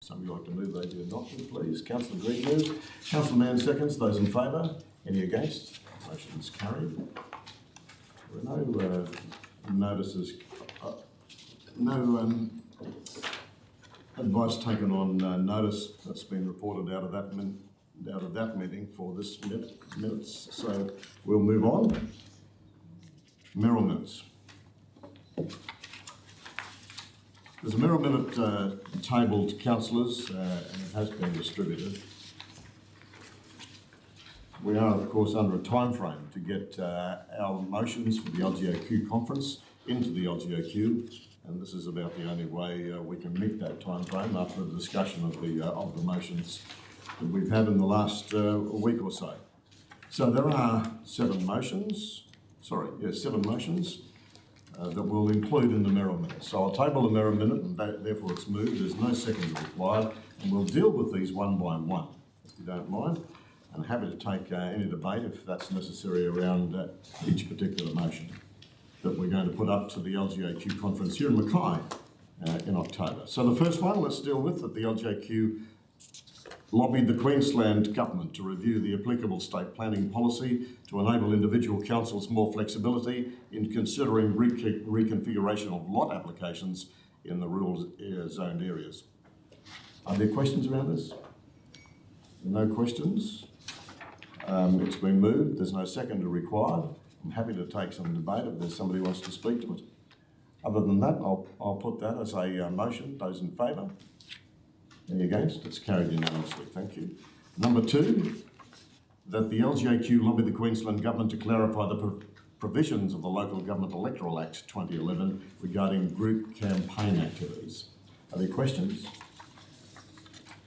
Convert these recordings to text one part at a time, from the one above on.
Somebody like to move they be adopted, please. Councillor Green moves. Councillor Mann seconds. Those in favour? Any against? Motion's carried. There are no notices, no advice taken on notice that's been reported out of that meeting for this minutes. So we'll move on. Merrill minutes. There's a Merrill minute tabled, councillors, and it has been distributed. We are, of course, under a time frame to get our motions for the LGAQ conference into the LGAQ, and this is about the only way we can meet that time frame after the discussion of the motions that we've had in the last week or so. So there are seven motions that we'll include in the Merrill minute. So I'll table the Merrill minute, and therefore it's moved. There's no second required, and we'll deal with these one by one, if you don't mind. I'm happy to take any debate if that's necessary around each particular motion that we're going to put up to the LGAQ conference here in Mackay in October. So the first one, let's deal with that the LGAQ lobbied the Queensland Government to review the applicable state planning policy to enable individual councils more flexibility in considering reconfiguration of lot applications in the rural zoned areas. Are there questions around this? No questions. It's been moved. There's no seconder required. I'm happy to take some debate if there's somebody who wants to speak to it. Other than that, I'll put that as a motion. Those in favour? Any against? It's carried unanimously. Thank you. Number two, that the LGAQ lobby the Queensland Government to clarify the provisions of the Local Government Electoral Act 2011 regarding group campaign activities. Are there questions?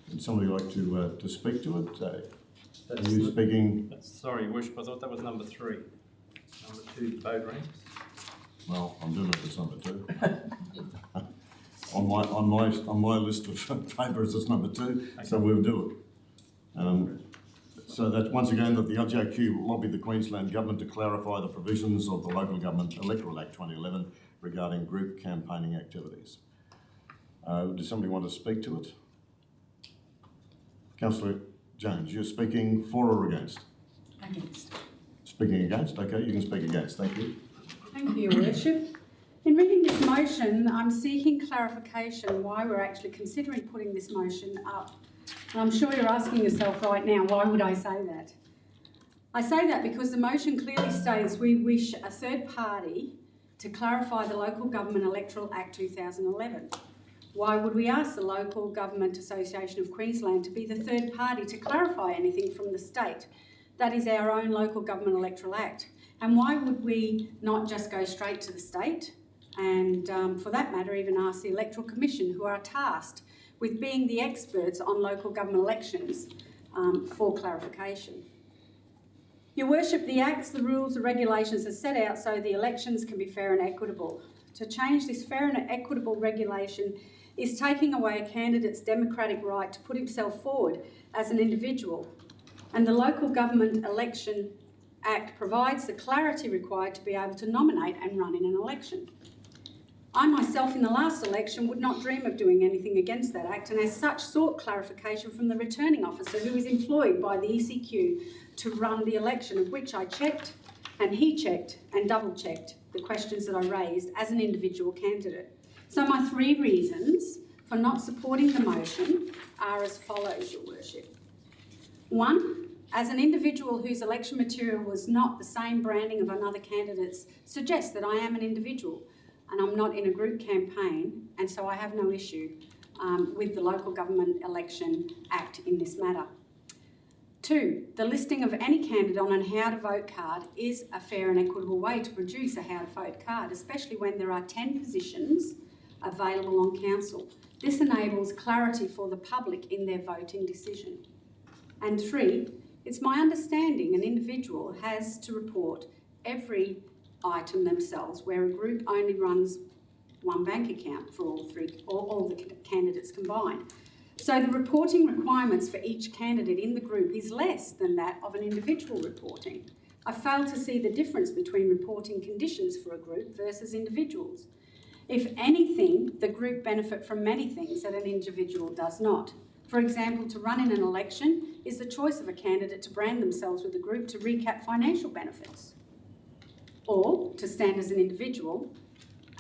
Would somebody like to speak to it? Are you speaking? Sorry, Worship, I thought that was number 3. Number 2, vote ranks. Well, I'm doing it as number 2. on my list of favours, it's number 2, okay. So we'll do it. So that's once again that the LGAQ lobbied the Queensland Government to clarify the provisions of the Local Government Electoral Act 2011 regarding group campaigning activities. Does somebody want to speak to it? Councillor Jones, you're speaking for or against? Against. Speaking against? Okay, you can speak against. Thank you. Thank you, Your Worship. In reading this motion, I'm seeking clarification why we're actually considering putting this motion up. And I'm sure you're asking yourself right now, why would I say that? I say that because the motion clearly states we wish a third party to clarify the Local Government Electoral Act 2011. Why would we ask the Local Government Association of Queensland to be the third party to clarify anything from the state? That is our own Local Government Electoral Act. And why would we not just go straight to the state and, for that matter, even ask the Electoral Commission, who are tasked with being the experts on local government elections, for clarification? Your Worship, the Acts, the rules, the regulations are set out so the elections can be fair and equitable. To change this fair and equitable regulation is taking away a candidate's democratic right to put himself forward as an individual. And the Local Government Election Act provides the clarity required to be able to nominate and run in an election. I myself in the last election would not dream of doing anything against that Act, and as such sought clarification from the returning officer who is employed by the ECQ to run the election, of which I checked and he checked and double checked the questions that I raised as an individual candidate. So my 3 reasons for not supporting the motion are as follows, Your Worship. 1, as an individual whose election material was not the same branding of another candidate's suggests that I am an individual and I'm not in a group campaign, and so I have no issue with the Local Government Election Act in this matter. 2, the listing of any candidate on a how to vote card is a fair and equitable way to produce a how to vote card, especially when there are 10 positions available on council. This enables clarity for the public in their voting decision. And 3, it's my understanding an individual has to report every item themselves, where a group only runs one bank account for all the candidates combined. So the reporting requirements for each candidate in the group is less than that of an individual reporting. I fail to see the difference between reporting conditions for a group versus individuals. If anything, the group benefit from many things that an individual does not. For example, to run in an election is the choice of a candidate to brand themselves with a group to recap financial benefits, or to stand as an individual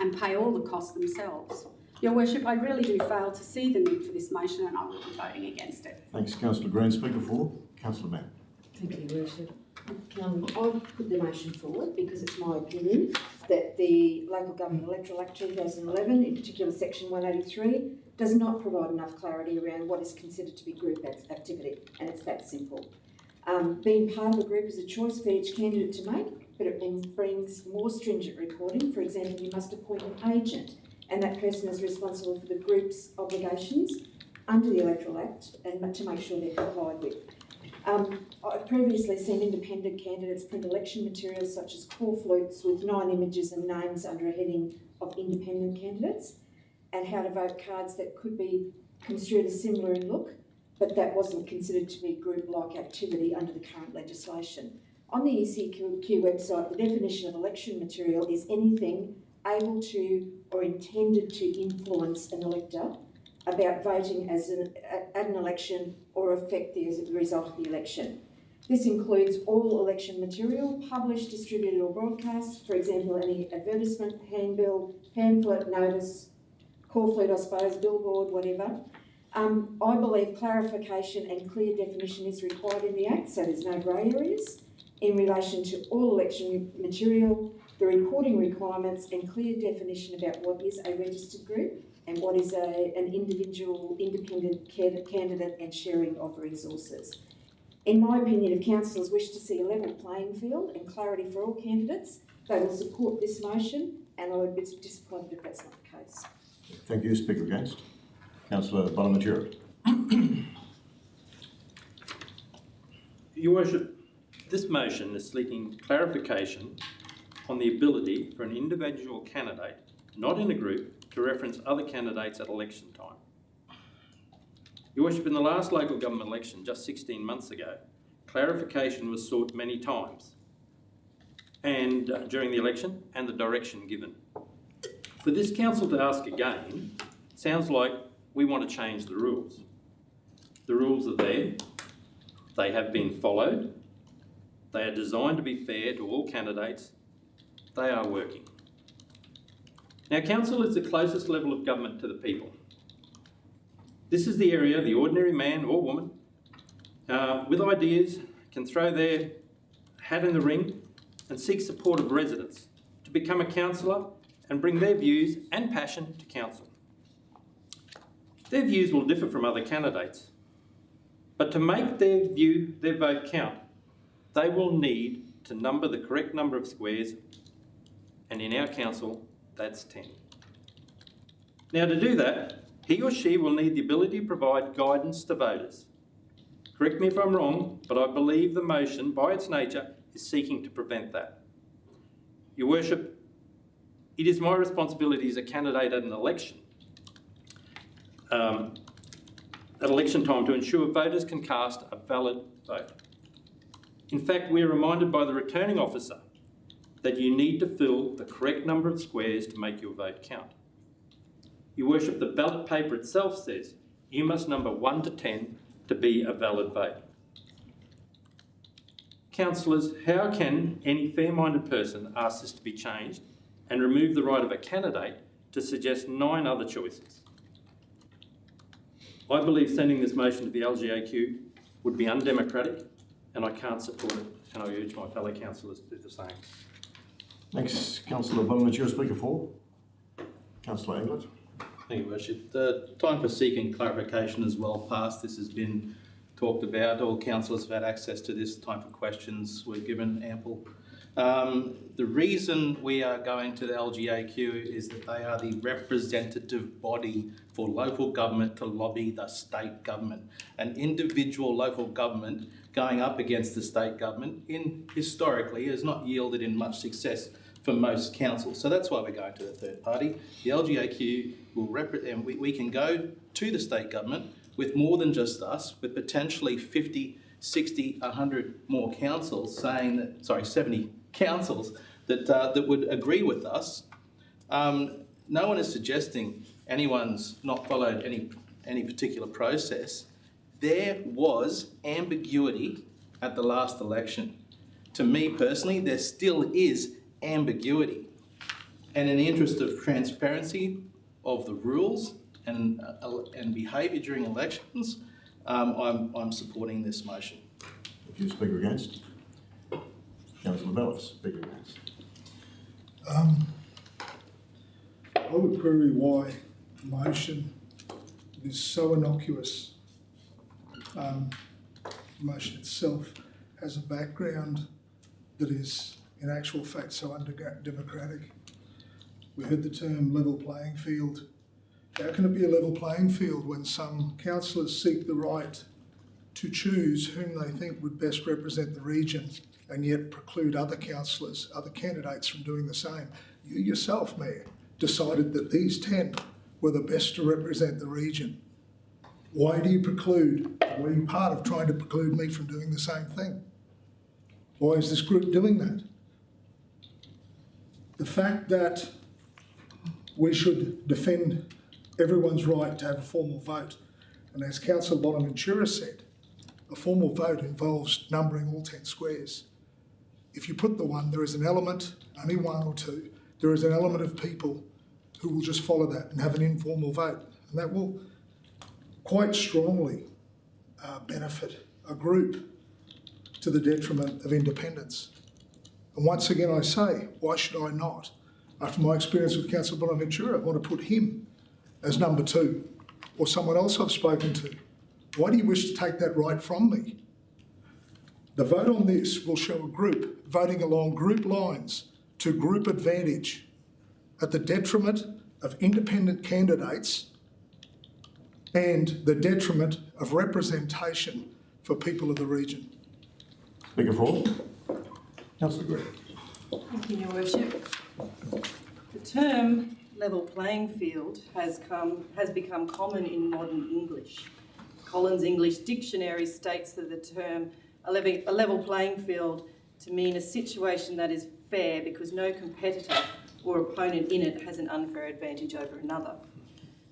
and pay all the costs themselves. Your Worship, I really do fail to see the need for this motion and I will be voting against it. Thanks, Councillor Green. Speaker 4, Councillor Mann. Thank you, Worship. I've put the motion forward because it's my opinion that the Local Government Electoral Act 2011, in particular section 183, does not provide enough clarity around what is considered to be group activity, and it's that simple. Being part of a group is a choice for each candidate to make, but it brings more stringent reporting. For example, you must appoint an agent, and that person is responsible for the group's obligations under the Electoral Act and to make sure they're complied with. I've previously seen independent candidates print election materials such as call flutes with 9 images and names under a heading of independent candidates, and how to vote cards that could be construed as similar in look, but that wasn't considered to be group-like activity under the current legislation. On the ECQ website, the definition of election material is anything able to or intended to influence an elector about voting at an election or affect the result of the election. This includes all election material published, distributed or broadcast, for example, any advertisement, handbill, pamphlet, notice, call flute, I suppose, billboard, whatever. I believe clarification and clear definition is required in the Act, so there's no grey areas in relation to all election material, the reporting requirements and clear definition about what is a registered group and what is an individual independent candidate and sharing of resources. In my opinion, if councillors wish to see a level playing field and clarity for all candidates, they will support this motion, and I would be disappointed if that's not the case. Thank you. Speaker against. Councillor Bonaventura. Your Worship, this motion is seeking clarification on the ability for an individual candidate, not in a group, to reference other candidates at election time. Your Worship, in the last local government election, just 16 months ago, clarification was sought many times and during the election and the direction given. For this council to ask again sounds like we want to change the rules. The rules are there, they have been followed, they are designed to be fair to all candidates, they are working. Now, council is the closest level of government to the people. This is the area the ordinary man or woman with ideas can throw their hat in the ring and seek support of residents to become a councillor and bring their views and passion to council. Their views will differ from other candidates, but to make their vote count, they will need to number the correct number of squares, and in our council, that's 10. Now, to do that, he or she will need the ability to provide guidance to voters. Correct me if I'm wrong, but I believe the motion, by its nature, is seeking to prevent that. Your Worship, it is my responsibility as a candidate at an election, at election time, to ensure voters can cast a valid vote. In fact, we are reminded by the returning officer that you need to fill the correct number of squares to make your vote count. Your Worship, the ballot paper itself says you must number 1 to 10 to be a valid vote. Councillors, how can any fair-minded person ask this to be changed and remove the right of a candidate to suggest 9 other choices? I believe sending this motion to the LGAQ would be undemocratic, and I can't support it, and I urge my fellow councillors to do the same. Thanks, Councillor Bonaventura. Speaker 4, Councillor Englert. Thank you, Worship. The time for seeking clarification is well past. This has been talked about. All councillors have had access to this. Time for questions were given ample. The reason we are going to the LGAQ is that they are the representative body for local government to lobby the state government. An individual local government going up against the state government historically has not yielded in much success for most councils. So that's why we're going to the third party. The LGAQ will represent, we can go to the state government with more than just us, with potentially 50, 60, 100 more councils saying that, 70 councils that would agree with us. no one is suggesting anyone's not followed any particular process. There was ambiguity at the last election. To me personally, there still is ambiguity. And in the interest of transparency of the rules and behaviour during elections, I'm supporting this motion. If you speak against, Councillor Bellis, speak against. I would query why the motion is so innocuous. The motion itself has a background that is in actual fact so undemocratic. We heard the term level playing field. How can it be a level playing field when some councillors seek the right to choose whom they think would best represent the region and yet preclude other councillors, other candidates from doing the same? You yourself, Mayor, decided that these 10 were the best to represent the region. Why do you preclude, were you part of trying to preclude me from doing the same thing? Why is this group doing that? The fact that we should defend everyone's right to have a formal vote, and as Councillor Bonaventura said, a formal vote involves numbering all 10 squares. If you put the one, there is an element, only one or two, there is an element of people who will just follow that and have an informal vote, and that will quite strongly benefit a group to the detriment of independence. And once again I say, why should I not? After my experience with Councillor Bonaventura, I want to put him as number 2, or someone else I've spoken to. Why do you wish to take that right from me? The vote on this will show a group voting along group lines to group advantage at the detriment of independent candidates and the detriment of representation for people of the region. Speaker for. Councillor Green. Thank you, Your Worship. The term level playing field has become common in modern English. Collins English Dictionary states that the term a level playing field to mean a situation that is fair because no competitor or opponent in it has an unfair advantage over another.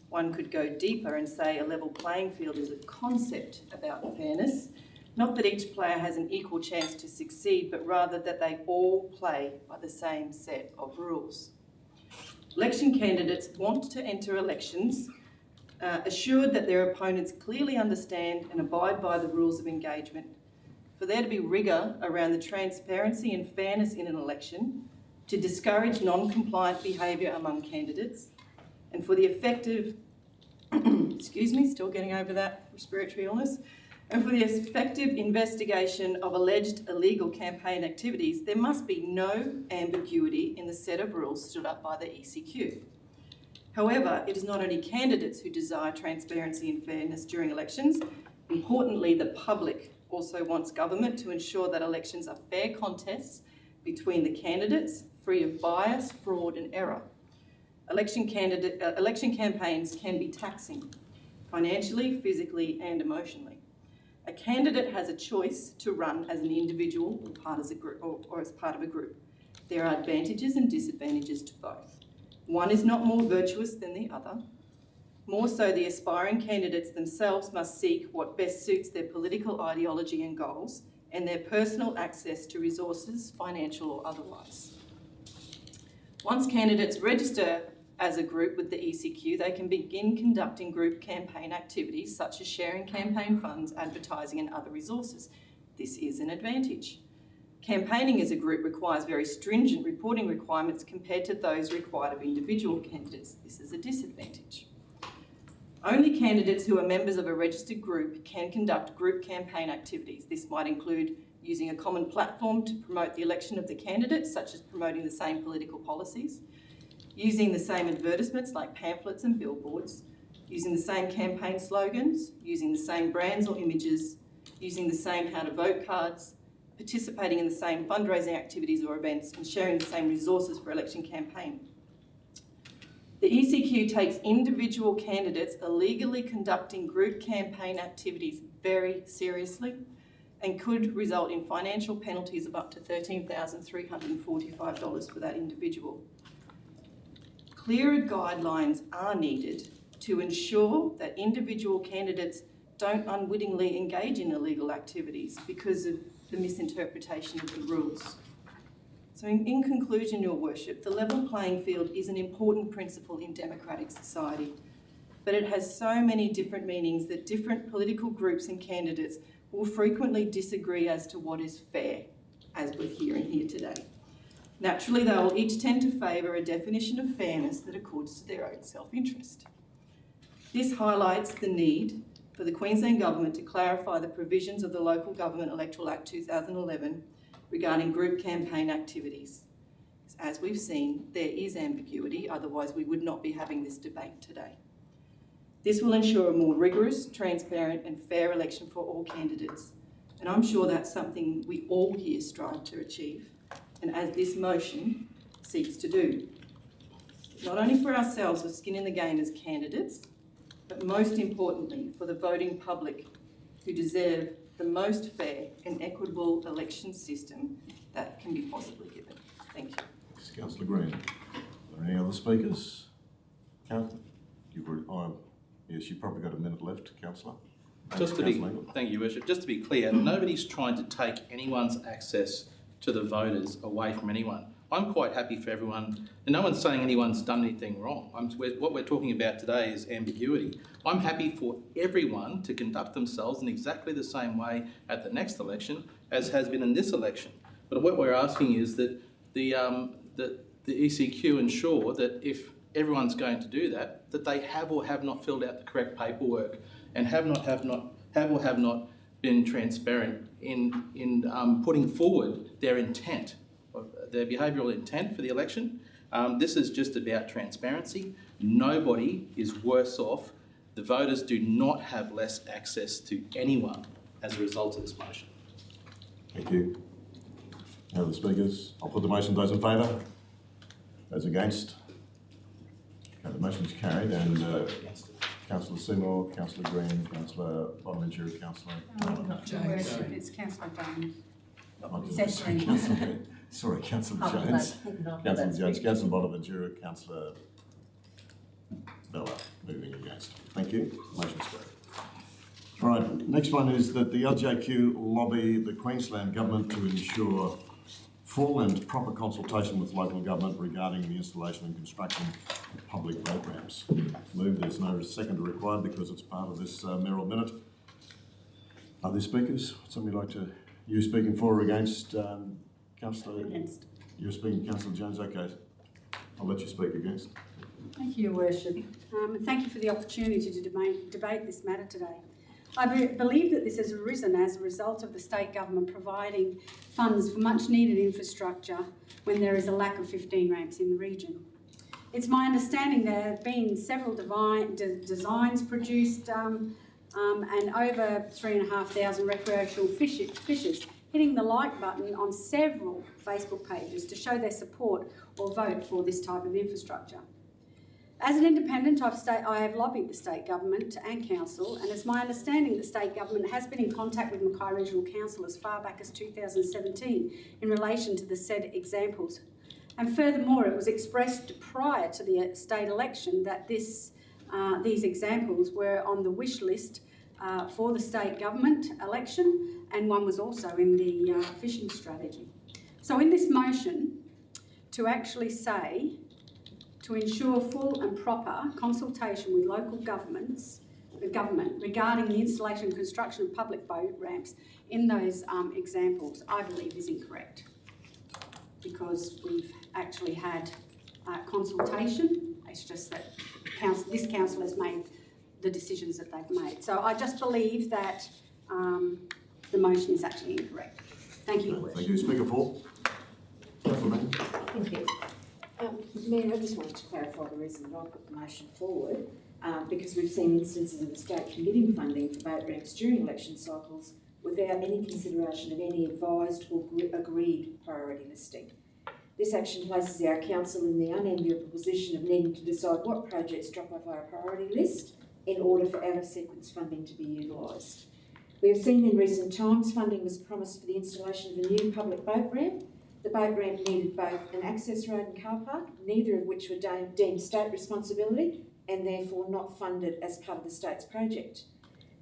One could go deeper and say a level playing field is a concept about fairness, not that each player has an equal chance to succeed, but rather that they all play by the same set of rules. Election candidates want to enter elections assured that their opponents clearly understand and abide by the rules of engagement. For there to be rigour around the transparency and fairness in an election, to discourage non-compliant behaviour among candidates, and for the effective, excuse me, still getting over that respiratory illness, and for the effective investigation of alleged illegal campaign activities, there must be no ambiguity in the set of rules stood up by the ECQ. However, it is not only candidates who desire transparency and fairness during elections. Importantly, the public also wants government to ensure that elections are fair contests between the candidates, free of bias, fraud and error. Election campaigns can be taxing, financially, physically and emotionally. A candidate has a choice to run as an individual or as part of a group. There are advantages and disadvantages to both. One is not more virtuous than the other. More so, the aspiring candidates themselves must seek what best suits their political ideology and goals and their personal access to resources, financial or otherwise. Once candidates register as a group with the ECQ, they can begin conducting group campaign activities such as sharing campaign funds, advertising and other resources. This is an advantage. Campaigning as a group requires very stringent reporting requirements compared to those required of individual candidates. This is a disadvantage. Only candidates who are members of a registered group can conduct group campaign activities. This might include using a common platform to promote the election of the candidates, such as promoting the same political policies, using the same advertisements like pamphlets and billboards, using the same campaign slogans, using the same brands or images, using the same how to vote cards, participating in the same fundraising activities or events, and sharing the same resources for election campaign. The ECQ takes individual candidates illegally conducting group campaign activities very seriously and could result in financial penalties of up to $13,345 for that individual. clearer guidelines are needed to ensure that individual candidates don't unwittingly engage in illegal activities because of the misinterpretation of the rules. So in conclusion, Your Worship, the level playing field is an important principle in democratic society, but it has so many different meanings that different political groups and candidates will frequently disagree as to what is fair, as we're hearing here today. Naturally, they will each tend to favour a definition of fairness that accords to their own self-interest. This highlights the need for the Queensland Government to clarify the provisions of the Local Government Electoral Act 2011 regarding group campaign activities. As we've seen, there is ambiguity, otherwise we would not be having this debate today. This will ensure a more rigorous, transparent and fair election for all candidates, and I'm sure that's something we all here strive to achieve, and as this motion seeks to do. Not only for ourselves with skin in the game as candidates, but most importantly for the voting public who deserve the most fair and equitable election system that can be possibly given. Thank you. Thanks, Councillor Green. Are there any other speakers? Councillor? Yes, you've probably got a minute left, Councillor. Just to be, thank you, Worship. Just to be clear, nobody's trying to take anyone's access to the voters away from anyone. I'm quite happy for everyone, and no one's saying anyone's done anything wrong. What we're talking about today is ambiguity. I'm happy for everyone to conduct themselves in exactly the same way at the next election as has been in this election. But what we're asking is that the ECQ ensure that if everyone's going to do that, that they have or have not filled out the correct paperwork and have or have not been transparent in putting forward their intent, their behavioural intent for the election. This is just about transparency. Nobody is worse off. The voters do not have less access to anyone as a result of this motion. Thank you. Any other speakers? I'll put the motion. Those in favour? Those against? Okay, the motion is carried, and Councillor Seymour, Councillor Green, Councillor Bonaventura, Councillor... It's Councillor Jones. Sorry, Councillor Jones. Councillor Jones, Councillor Bonaventura, Councillor Bella, moving against. Thank you. Motion's carried. All right, next one is that the LJQ lobby the Queensland Government to ensure full and proper consultation with local government regarding the installation and construction of public vote ramps. Move. There's no seconder required because it's part of this Merrill Minute. Are there speakers? Would somebody like to... You speaking for or against, Councillor? Against. You're speaking, Councillor Jones. Okay, I'll let you speak against. Thank you, Your Worship. And thank you for the opportunity to debate this matter today. I believe that this has arisen as a result of the state government providing funds for much needed infrastructure when there is a lack of 15 ramps in the region. It's my understanding there have been several designs produced and over 3,500 recreational fishers hitting the like button on several Facebook pages to show their support or vote for this type of infrastructure. As an independent, I have lobbied the state government and council, and it's my understanding that the state government has been in contact with Mackay Regional Council as far back as 2017 in relation to the said examples. And furthermore, it was expressed prior to the state election that these examples were on the wish list for the state government election, and one was also in the fishing strategy. So in this motion, to actually say, to ensure full and proper consultation with local government regarding the installation and construction of public boat ramps in those examples, I believe is incorrect, because we've actually had consultation. It's just that this council has made the decisions that they've made. So I just believe that the motion is actually incorrect. Thank you. Thank you. Speaker 4. Thank you. Mayor, I just wanted to clarify the reason that I put the motion forward, because we've seen instances of the state committing funding for boat ramps during election cycles without any consideration of any advised or agreed priority listing. This action places our council in the unenviable position of needing to decide what projects drop off our priority list in order for out-of-sequence funding to be utilised. We have seen in recent times funding was promised for the installation of a new public boat ramp, The boat ramp needed both an access road and car park, neither of which were deemed state responsibility and therefore not funded as part of the state's project.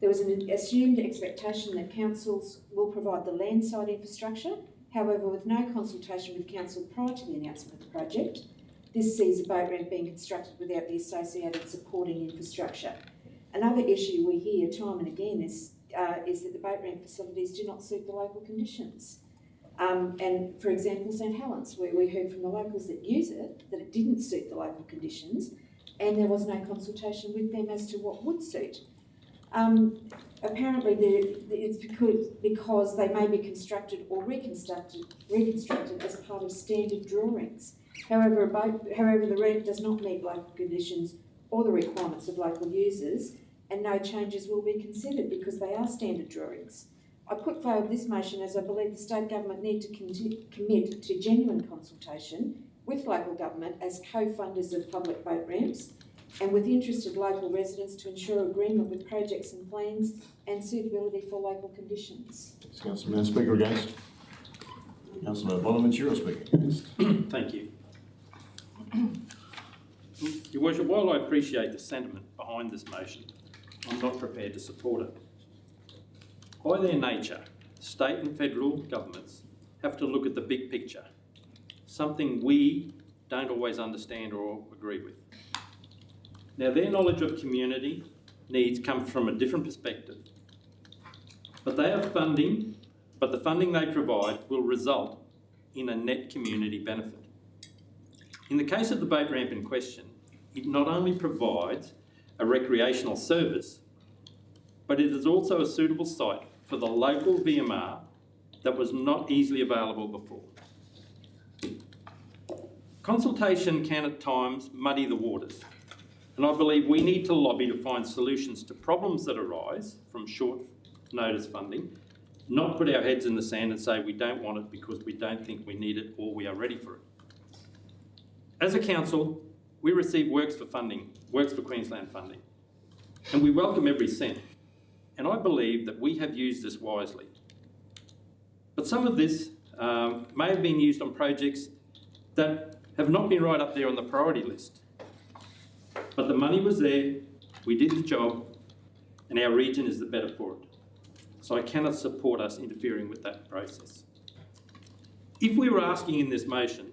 There was an assumed expectation that councils will provide the landside infrastructure, however, with no consultation with council prior to the announcement of the project. This sees a boat ramp being constructed without the associated supporting infrastructure. Another issue we hear time and again is that the boat ramp facilities do not suit the local conditions. And for example, St Helens, where we heard from the locals that use it, that it didn't suit the local conditions, and there was no consultation with them as to what would suit. Apparently it's because they may be constructed or reconstructed as part of standard drawings. However, the ramp does not meet local conditions or the requirements of local users, and no changes will be considered because they are standard drawings. I put forward this motion as I believe the state government need to commit to genuine consultation with local government as co-funders of public boat ramps and with interested local residents to ensure agreement with projects and plans and suitability for local conditions. Councillor Mann, speaker against. Councillor Bonaventura, speaker against. Thank you. Your Worship, while I appreciate the sentiment behind this motion, I'm not prepared to support it. By their nature, state and federal governments have to look at the big picture, something we don't always understand or agree with. Now, their knowledge of community needs comes from a different perspective, but they have funding, but the funding they provide will result in a net community benefit. In the case of the boat ramp in question, it not only provides a recreational service, but it is also a suitable site for the local VMR that was not easily available before. Consultation can at times muddy the waters, and I believe we need to lobby to find solutions to problems that arise from short notice funding, not put our heads in the sand and say we don't want it because we don't think we need it or we are ready for it. As a council, we receive Works for Queensland funding, and we welcome every cent. And I believe that we have used this wisely. But some of this may have been used on projects that have not been right up there on the priority list. But the money was there, we did the job, and our region is the better for it. So I cannot support us interfering with that process. If we were asking in this motion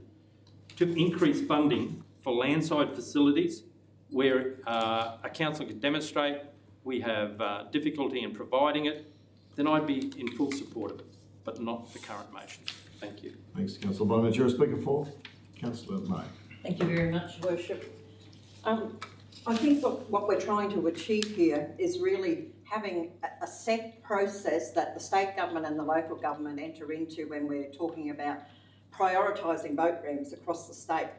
to increase funding for landside facilities where a council could demonstrate we have difficulty in providing it, then I'd be in full support of it, but not the current motion. Thank you. Thanks, Councillor Bonaventura. Speaker 4, Councillor May. Thank you very much, Worship. I think what we're trying to achieve here is really having a set process that the state government and the local government enter into when we're talking about prioritising boat ramps across the state.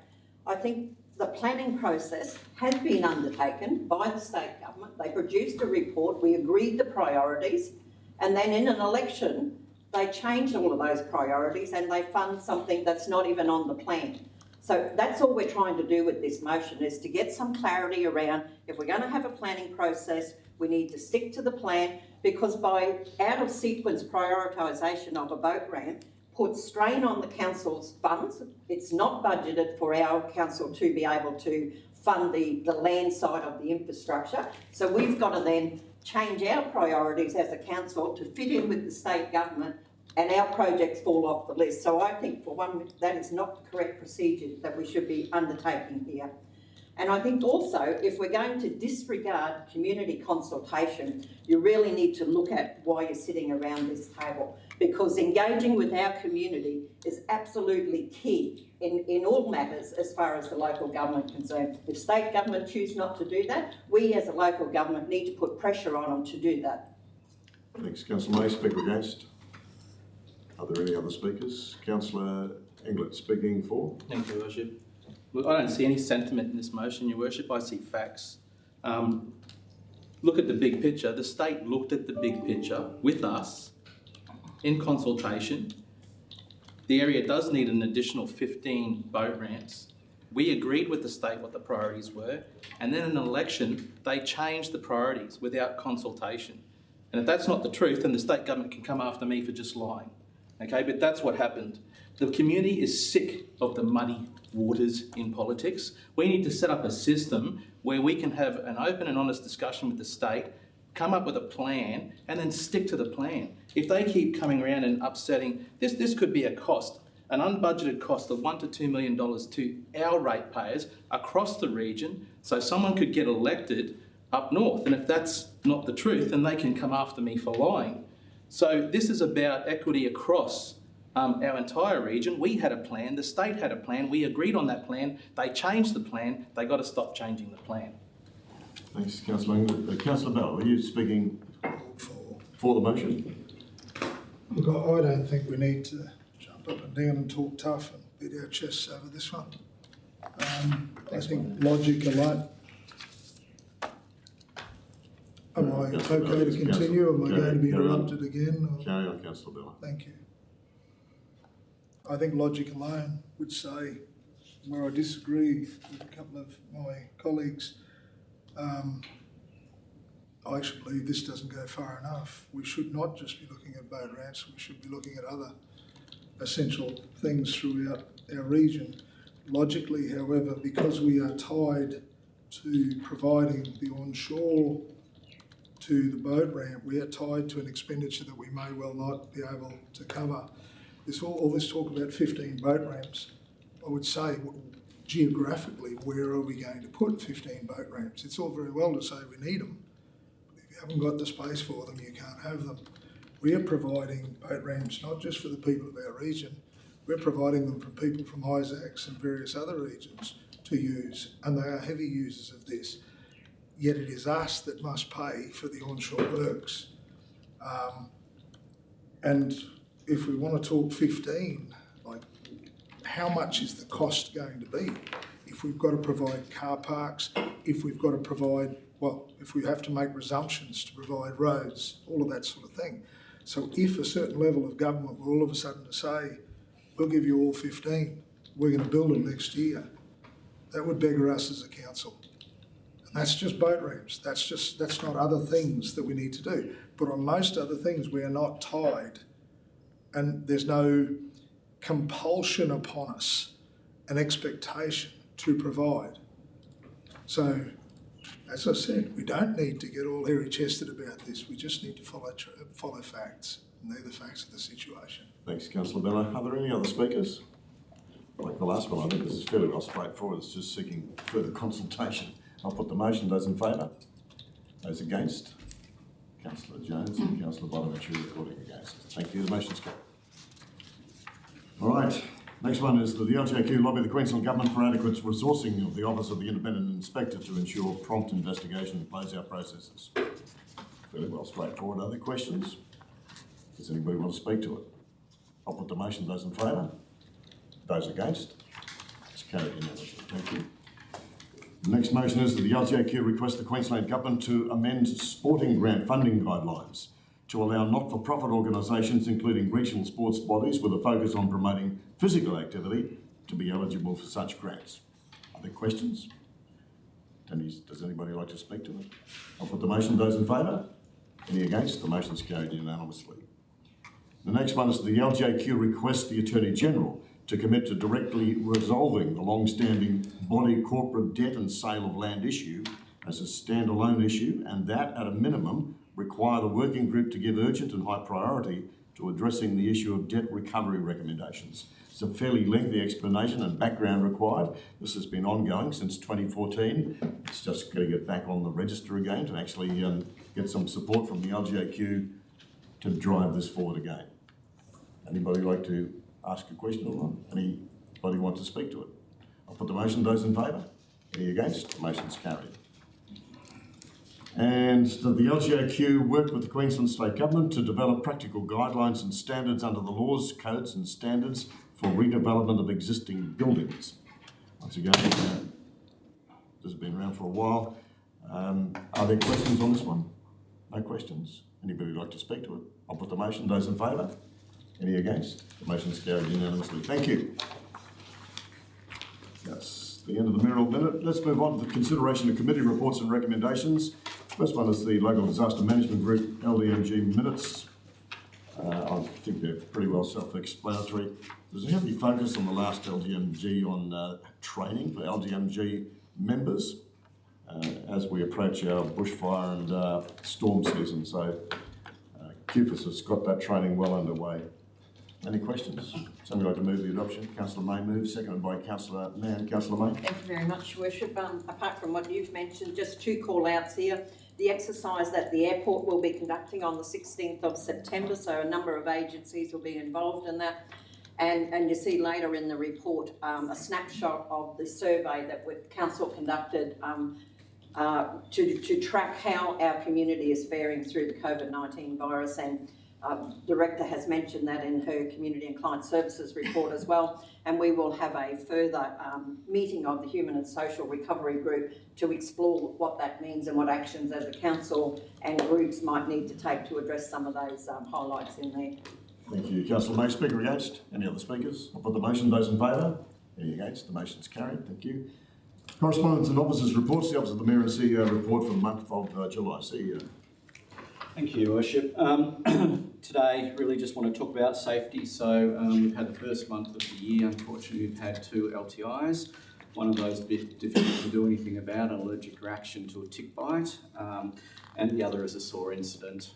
I think the planning process has been undertaken by the state government. They produced a report, we agreed the priorities, and then in an election, they changed all of those priorities and they fund something that's not even on the plan. So that's all we're trying to do with this motion, is to get some clarity around if we're going to have a planning process, we need to stick to the plan, because by out of sequence prioritisation of a boat ramp puts strain on the council's funds. It's not budgeted for our council to be able to fund the land side of the infrastructure. So we've got to then change our priorities as a council to fit in with the state government, and our projects fall off the list. So I think, for one, that is not the correct procedure that we should be undertaking here. And I think also, if we're going to disregard community consultation, you really need to look at why you're sitting around this table, because engaging with our community is absolutely key in all matters as far as the local government is concerned. If state government choose not to do that, we as a local government need to put pressure on them to do that. Thanks, Councillor May. Speaker against. Are there any other speakers? Councillor Englert, speaking for. Thank you, Worship. Look, I don't see any sentiment in this motion, Your Worship. I see facts. Look at the big picture. The state looked at the big picture with us in consultation. The area does need an additional 15 boat ramps. We agreed with the state what the priorities were, and then in an election, they changed the priorities without consultation. And if that's not the truth, then the state government can come after me for just lying. Okay, but that's what happened. The community is sick of the muddy waters in politics. We need to set up a system where we can have an open and honest discussion with the state, come up with a plan, and then stick to the plan. If they keep coming around and upsetting, this could be a cost, an unbudgeted cost of $1 to $2 million to our ratepayers across the region, so someone could get elected up north. And if that's not the truth, then they can come after me for lying. So this is about equity across our entire region. We had a plan, the state had a plan, we agreed on that plan, they changed the plan, they got to stop changing the plan. Thanks, Councillor Lang. Councillor Bell, are you speaking for the motion? Look, I don't think we need to jump up and down and talk tough and beat our chests over this one. I think logic alone. Am I okay to continue? Am I going to be interrupted again? Or? Carry on, Councillor Bell. Thank you. I think logic alone would say, where I disagree with a couple of my colleagues, I actually believe this doesn't go far enough. We should not just be looking at boat ramps, we should be looking at other essential things throughout our region. Logically, however, because we are tied to providing the onshore to the boat ramp, we are tied to an expenditure that we may well not be able to cover. All this talk about 15 boat ramps, I would say, geographically, where are we going to put 15 boat ramps? It's all very well to say we need them, but if you haven't got the space for them, you can't have them. We are providing boat ramps not just for the people of our region, we're providing them for people from Isaacs and various other regions to use, and they are heavy users of this. Yet it is us that must pay for the onshore works. And if we want to talk 15, like, how much is the cost going to be? If we've got to provide car parks, if we've got to provide, well, if we have to make resumptions to provide roads, all of that sort of thing. So if a certain level of government were all of a sudden to say, we'll give you all 15, we're going to build them next year, that would beggar us as a council. And that's just boat ramps. That's not other things that we need to do. But on most other things, we are not tied, and there's no compulsion upon us, an expectation to provide. So, as I said, we don't need to get all hairy-chested about this. We just need to follow facts, and they're the facts of the situation. Thanks, Councillor Bella. Are there any other speakers? Like the last one, I think this is fairly well straightforward. It's just seeking further consultation. I'll put the motion. Those in favour? Those against? Councillor Jones and Councillor Bonaventure recording against. Thank you. The motion's carried. All right. Next one is that the LGAQ lobby the Queensland Government for adequate resourcing of the Office of the Independent Inspector to ensure prompt investigation and close-out processes. Fairly well straightforward. Other questions? Does anybody want to speak to it? I'll put the motion. Those in favour? Those against? It's carried unanimously. Thank you. The next motion is that the LGAQ request the Queensland Government to amend sporting grant funding guidelines to allow not-for-profit organisations, including regional sports bodies with a focus on promoting physical activity, to be eligible for such grants. Are there questions? Does anybody like to speak to it? I'll put the motion. Those in favour? Any against? The motion is carried unanimously. The next one is that the LGAQ requests the Attorney-General to commit to directly resolving the long-standing body corporate debt and sale of land issue as a standalone issue, and that, at a minimum, require the working group to give urgent and high priority to addressing the issue of debt recovery recommendations. It's a fairly lengthy explanation and background required. This has been ongoing since 2014. It's just got to get back on the register again to actually get some support from the LGAQ to drive this forward again. Anybody like to ask a question or not? Anybody want to speak to it? I'll put the motion. Those in favour? Any against? The motion's carried. And that the LGAQ work with the Queensland State Government to develop practical guidelines and standards under the laws, codes and standards for redevelopment of existing buildings. Once again, this has been around for a while. Are there questions on this one? No questions? Anybody like to speak to it? I'll put the motion. Those in favour? Any against? The motion's carried unanimously. Thank you. That's the end of the Mayoral Minute. Let's move on to the consideration of committee reports and recommendations. First one is the Local Disaster Management Group, LDMG minutes. I think they're pretty well self-explanatory. There's a heavy focus on the last LGMG on training for LGMG members as we approach our bushfire and storm season. So QFIS has got that training well underway. Any questions? Somebody like to move the adoption? Councillor May moves, seconded by Councillor Mann. Councillor May. Thank you very much, Your Worship. Apart from what you've mentioned, just two call-outs here. The exercise that the airport will be conducting on the 16th of September, so a number of agencies will be involved in that. And you see later in the report a snapshot of the survey that Council conducted to track how our community is faring through the COVID-19 virus, and Director has mentioned that in her Community and Client Services report as well, and we will have a further meeting of the Human and Social Recovery Group to explore what that means and what actions as a council and groups might need to take to address some of those highlights in there. Thank you. Councillor May. Speaker against? Any other speakers? I'll put the motion. Those in favour? Any against? The motion's carried. Thank you. Correspondence and officers' reports. The Office of the Mayor and CEO report for the month of July. CEO. Thank you, Your Worship. Today, really just want to talk about safety. So we've had the first month of the year. Unfortunately, we've had 2 LTIs. One of those a bit difficult to do anything about, an allergic reaction to a tick bite, and the other is a sore incident.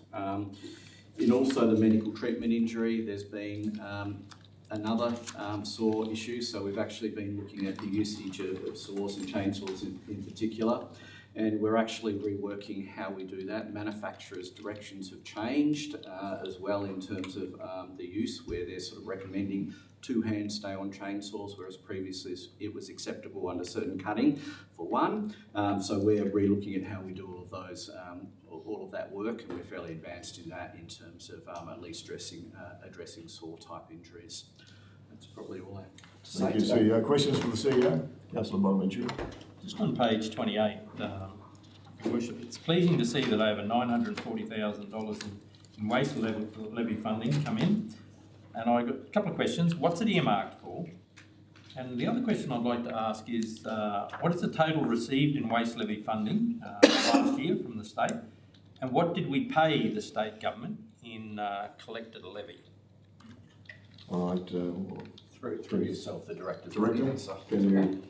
In also the medical treatment injury, there's been another saw issue. So we've actually been looking at the usage of saws and chainsaws in particular. And we're actually reworking how we do that. Manufacturers' directions have changed as well in terms of the use, where they're sort of recommending 2-hand stay-on chainsaws, whereas previously it was acceptable under certain cutting for 1. So we're re-looking at how we do all of those, all of that work, and we're fairly advanced in that in terms of at least addressing saw-type injuries. That's probably all I have to say. Thank you, CEO. Questions for the CEO? Councillor Bonaventura. Just on page 28, Your Worship, it's pleasing to see that over $940,000 in waste levy funding come in. And I've got a couple of questions. What's it earmarked for? And the other question I'd like to ask is, what is the total received in waste levy funding last year from the state? And what did we pay the state government in collected levy? All right. Through yourself, the Director. Director, can you...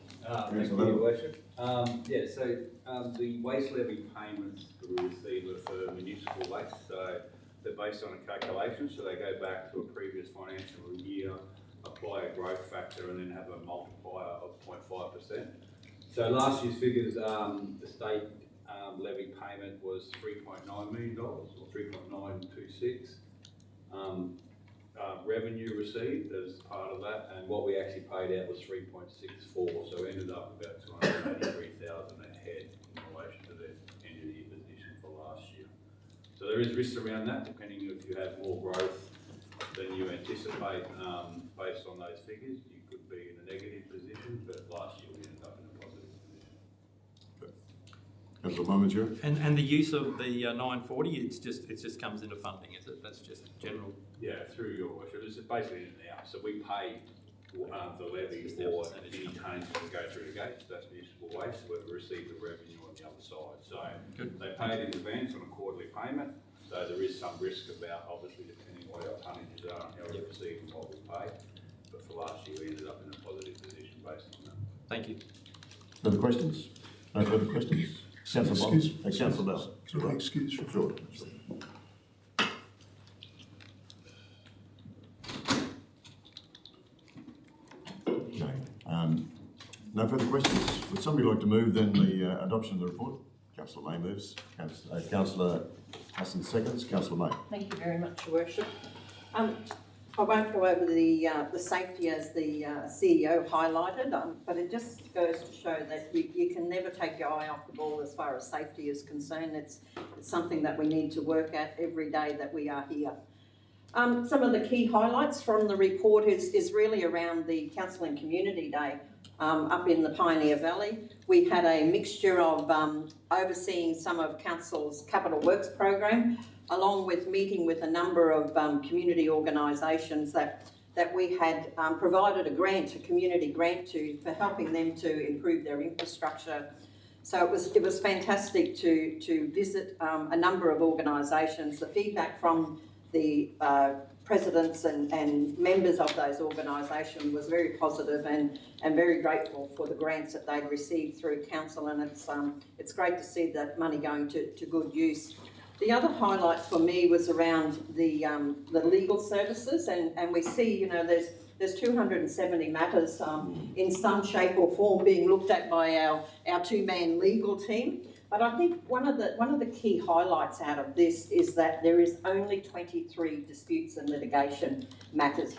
Thank you, Your Worship. The waste levy payments that we receive are for municipal waste, so they're based on a calculation, so they go back to a previous financial year, apply a growth factor, and then have a multiplier of 0.5%. So last year's figures, the state levy payment was $3.9 million, or 3.926. Revenue received as part of that, and what we actually paid out was 3.64, so we ended up about 283,000 ahead in relation to the end of the year position for last year. So there is risks around that, depending if you have more growth than you anticipate based on those figures. You could be in a negative position, but last year we ended up in a positive position. Councillor Bonaventura. And the use of the 940, it just comes into funding, is it? That's just general. Yeah, through Your Worship. It's basically in and out. So we pay the levy for any tonnage that go through the gates. That's municipal waste. We've received the revenue on the other side. So they pay it in advance on a quarterly payment. So there is some risk about, obviously, depending what our tonnages are and how we receive and what we pay. But for last year, we ended up in a positive position based on that. Thank you. Further questions? No further questions? Councillor Bell. Councillor Bell. Excuse for Sure. Okay. No further questions. Would somebody like to move then the adoption of the report? Councillor May moves. Councillor Hassan seconds. Councillor May. Thank you very much, Your Worship. I won't go over the safety as the CEO highlighted, but it just goes to show that you can never take your eye off the ball as far as safety is concerned. It's something that we need to work at every day that we are here. Some of the key highlights from the report is really around the Council and Community Day up in the Pioneer Valley. We had a mixture of overseeing some of Council's capital works program, along with meeting with a number of community organisations that we had provided a community grant to, for helping them to improve their infrastructure. So it was fantastic to visit a number of organisations. The feedback from the presidents and members of those organisations was very positive and very grateful for the grants that they'd received through council, and it's great to see that money going to good use. The other highlight for me was around the legal services, and we see, you know, there's 270 matters in some shape or form being looked at by our two-man legal team. But I think one of the key highlights out of this is that there is only 23 disputes and litigation matters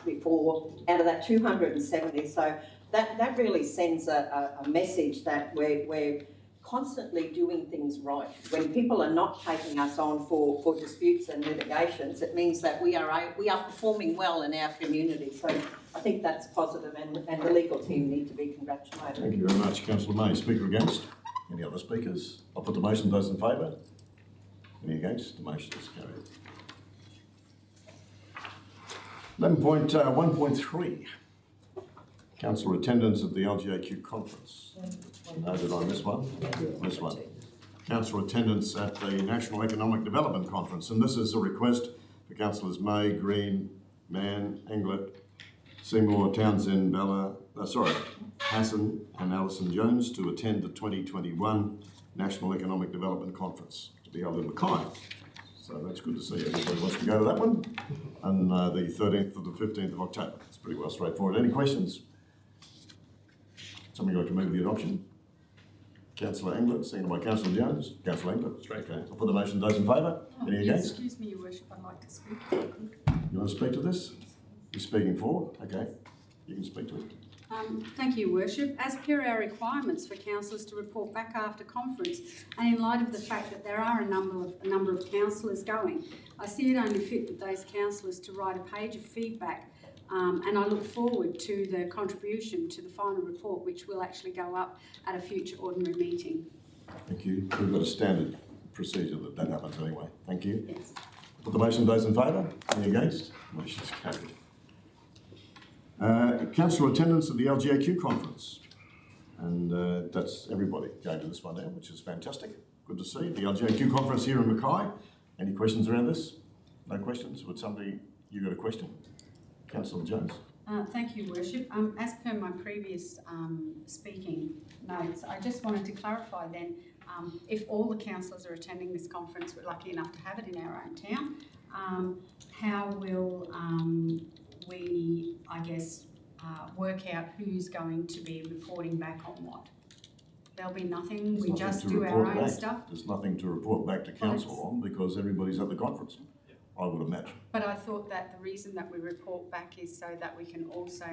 out of that 270. So that really sends a message that we're constantly doing things right. When people are not taking us on for disputes and litigations, it means that we are performing well in our community. So I think that's positive, and the legal team need to be congratulated. Thank you very much, Councillor May. Speaker against? Any other speakers? I'll put the motion. Those in favour? Any against? The motion is carried. 11.1.3. Councillor attendance at the LGAQ conference. No, did I miss one? This one. Councillor attendance at the National Economic Development Conference, and this is a request for Councillors May, Green, Mann, Englert, Seymour, Townsend, Hassan and Alison Jones to attend the 2021 National Economic Development Conference to be held in Mackay. So that's good to see everybody wants to go to that one. And the 13th to the 15th of October. It's pretty well straightforward. Any questions? Somebody like to move the adoption? Councillor Englert, seconded by Councillor Jones. Councillor Englert, straight. Okay. I'll put the motion. Those in favour? Any against? Excuse me, Your Worship, I'd like to speak. You want to speak to this? You're speaking for? Okay. You can speak to it. Thank you, Worship. As per our requirements for councillors to report back after conference, and in light of the fact that there are a number of councillors going, I see it only fit with those councillors to write a page of feedback, and I look forward to the contribution to the final report, which will actually go up at a future ordinary meeting. Thank you. We've got a standard procedure that happens anyway. Thank you. Yes. Put the motion. Those in favour? Any against? Motion's carried. Councillor attendance at the LGAQ conference, and that's everybody going to this one now, which is fantastic. Good to see the LGAQ conference here in Mackay. Any questions around this? No questions? Would somebody, you got a question? Councillor Jones. Thank you, Worship. As per my previous speaking notes, I just wanted to clarify then, if all the councillors are attending this conference, we're lucky enough to have it in our own town, how will we, I guess, work out who's going to be reporting back on what? There'll be nothing, we just do our own stuff? There's nothing to report back to council on because everybody's at the conference, I would imagine. But I thought that the reason that we report back is so that we can also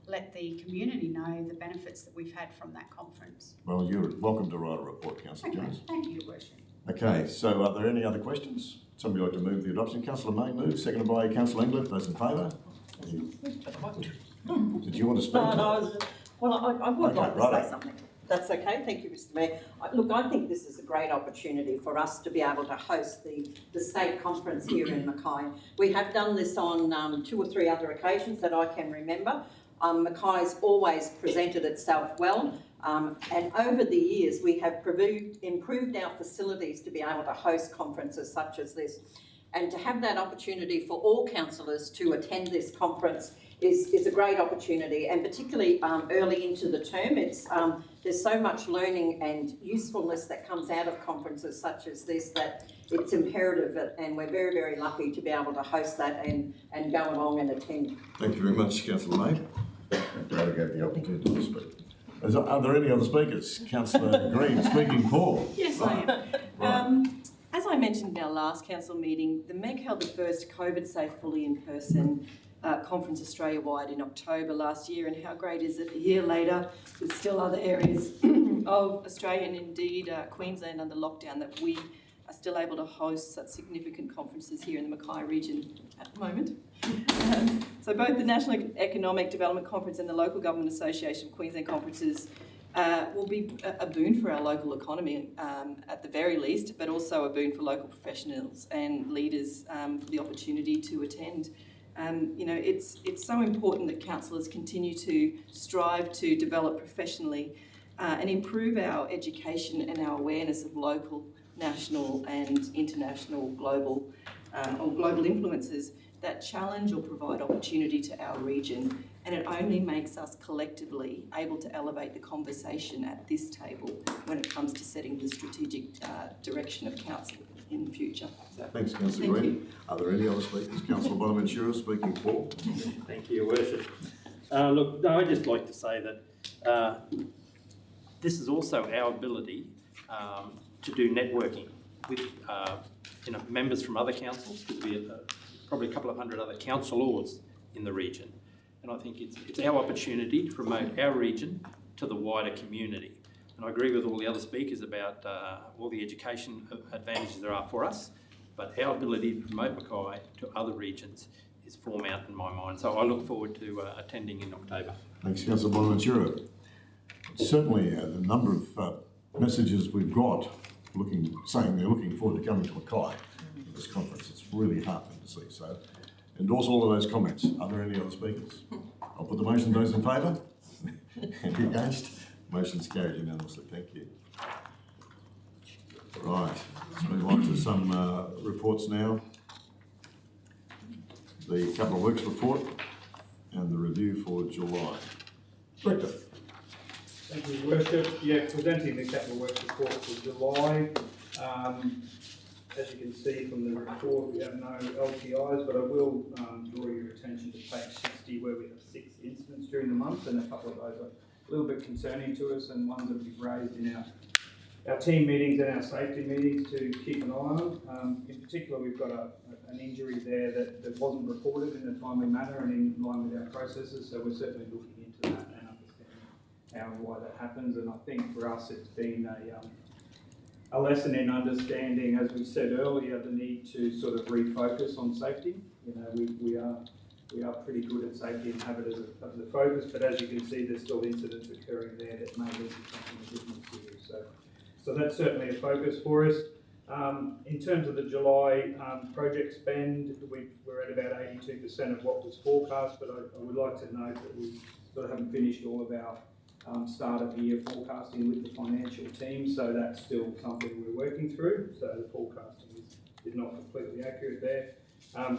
let the community know the benefits that we've had from that conference. Well, you're welcome to write a report, Councillor Jones. Thank you, Your Worship. Okay, so are there any other questions? Somebody like to move the adoption? Councillor May moves, seconded by Councillor Englert. Those in favour? Did you want to speak? I would like to say something. That's okay, thank you, Mr. Mayor. Look, I think this is a great opportunity for us to be able to host the state conference here in Mackay. We have done this on 2 or 3 other occasions that I can remember. Mackay's always presented itself well, and over the years we have improved our facilities to be able to host conferences such as this. And to have that opportunity for all councillors to attend this conference is a great opportunity, and particularly early into the term, there's so much learning and usefulness that comes out of conferences such as this that it's imperative, and we're very, very lucky to be able to host that and go along and attend. Thank you very much, Councillor May. Glad I gave the opportunity to speak. Are there any other speakers? Councillor Green, speaking for. Yes, I am. Right. As I mentioned in our last council meeting, the MEC held the first COVID-safe fully in-person conference Australia-wide in October last year, and how great is it a year later with still other areas of Australia and indeed Queensland under lockdown that we are still able to host such significant conferences here in the Mackay region at the moment. So both the National Economic Development Conference and the Local Government Association of Queensland conferences will be a boon for our local economy at the very least, but also a boon for local professionals and leaders for the opportunity to attend. You know, it's so important that councillors continue to strive to develop professionally and improve our education and our awareness of local, national and international global or global influences that challenge or provide opportunity to our region, and it only makes us collectively able to elevate the conversation at this table when it comes to setting the strategic direction of council in the future. So, Thanks, Councillor thank Green. you. Are there any other speakers? Councillor Bonaventura speaking for. Thank you, Your Worship. Look, no, I'd just like to say that this is also our ability to do networking with members from other councils, because we have probably a couple of hundred other councillors in the region. And I think it's our opportunity to promote our region to the wider community. And I agree with all the other speakers about all the education advantages there are for us, but our ability to promote Mackay to other regions is paramount in my mind. So I look forward to attending in October. Thanks, Councillor Bonaventura. Certainly, the number of messages we've got saying they're looking forward to coming to Mackay for this conference. It's really heartening to see. So, endorse all of those comments. Are there any other speakers? I'll put the motion. Those in favour? Any against? Motion's carried unanimously. Thank you. Right, let's move on to some reports now. The Capital Works report and the review for July. Director. Thank you, Your Worship. Yeah, presenting the Capital Works report for July. As you can see from the report, we have no LTIs, but I will draw your attention to page 60, where we have 6 incidents during the month, and a couple of those are a little bit concerning to us, and ones that we've raised in our team meetings and our safety meetings to keep an eye on. In particular, we've got an injury there that wasn't reported in a timely manner and in line with our processes, so we're certainly looking into that and understanding how and why that happens. And I think for us it's been a lesson in understanding, as we said earlier, the need to sort of refocus on safety. You know, we are pretty good at safety and have it as a focus, but as you can see, there's still incidents occurring there that may lead to something a bit more serious. So that's certainly a focus for us. In terms of the July project spend, we're at about 82% of what was forecast, but I would like to note that we sort of haven't finished all of our start of the year forecasting with the financial team, so that's still something we're working through. So the forecasting is not completely accurate there.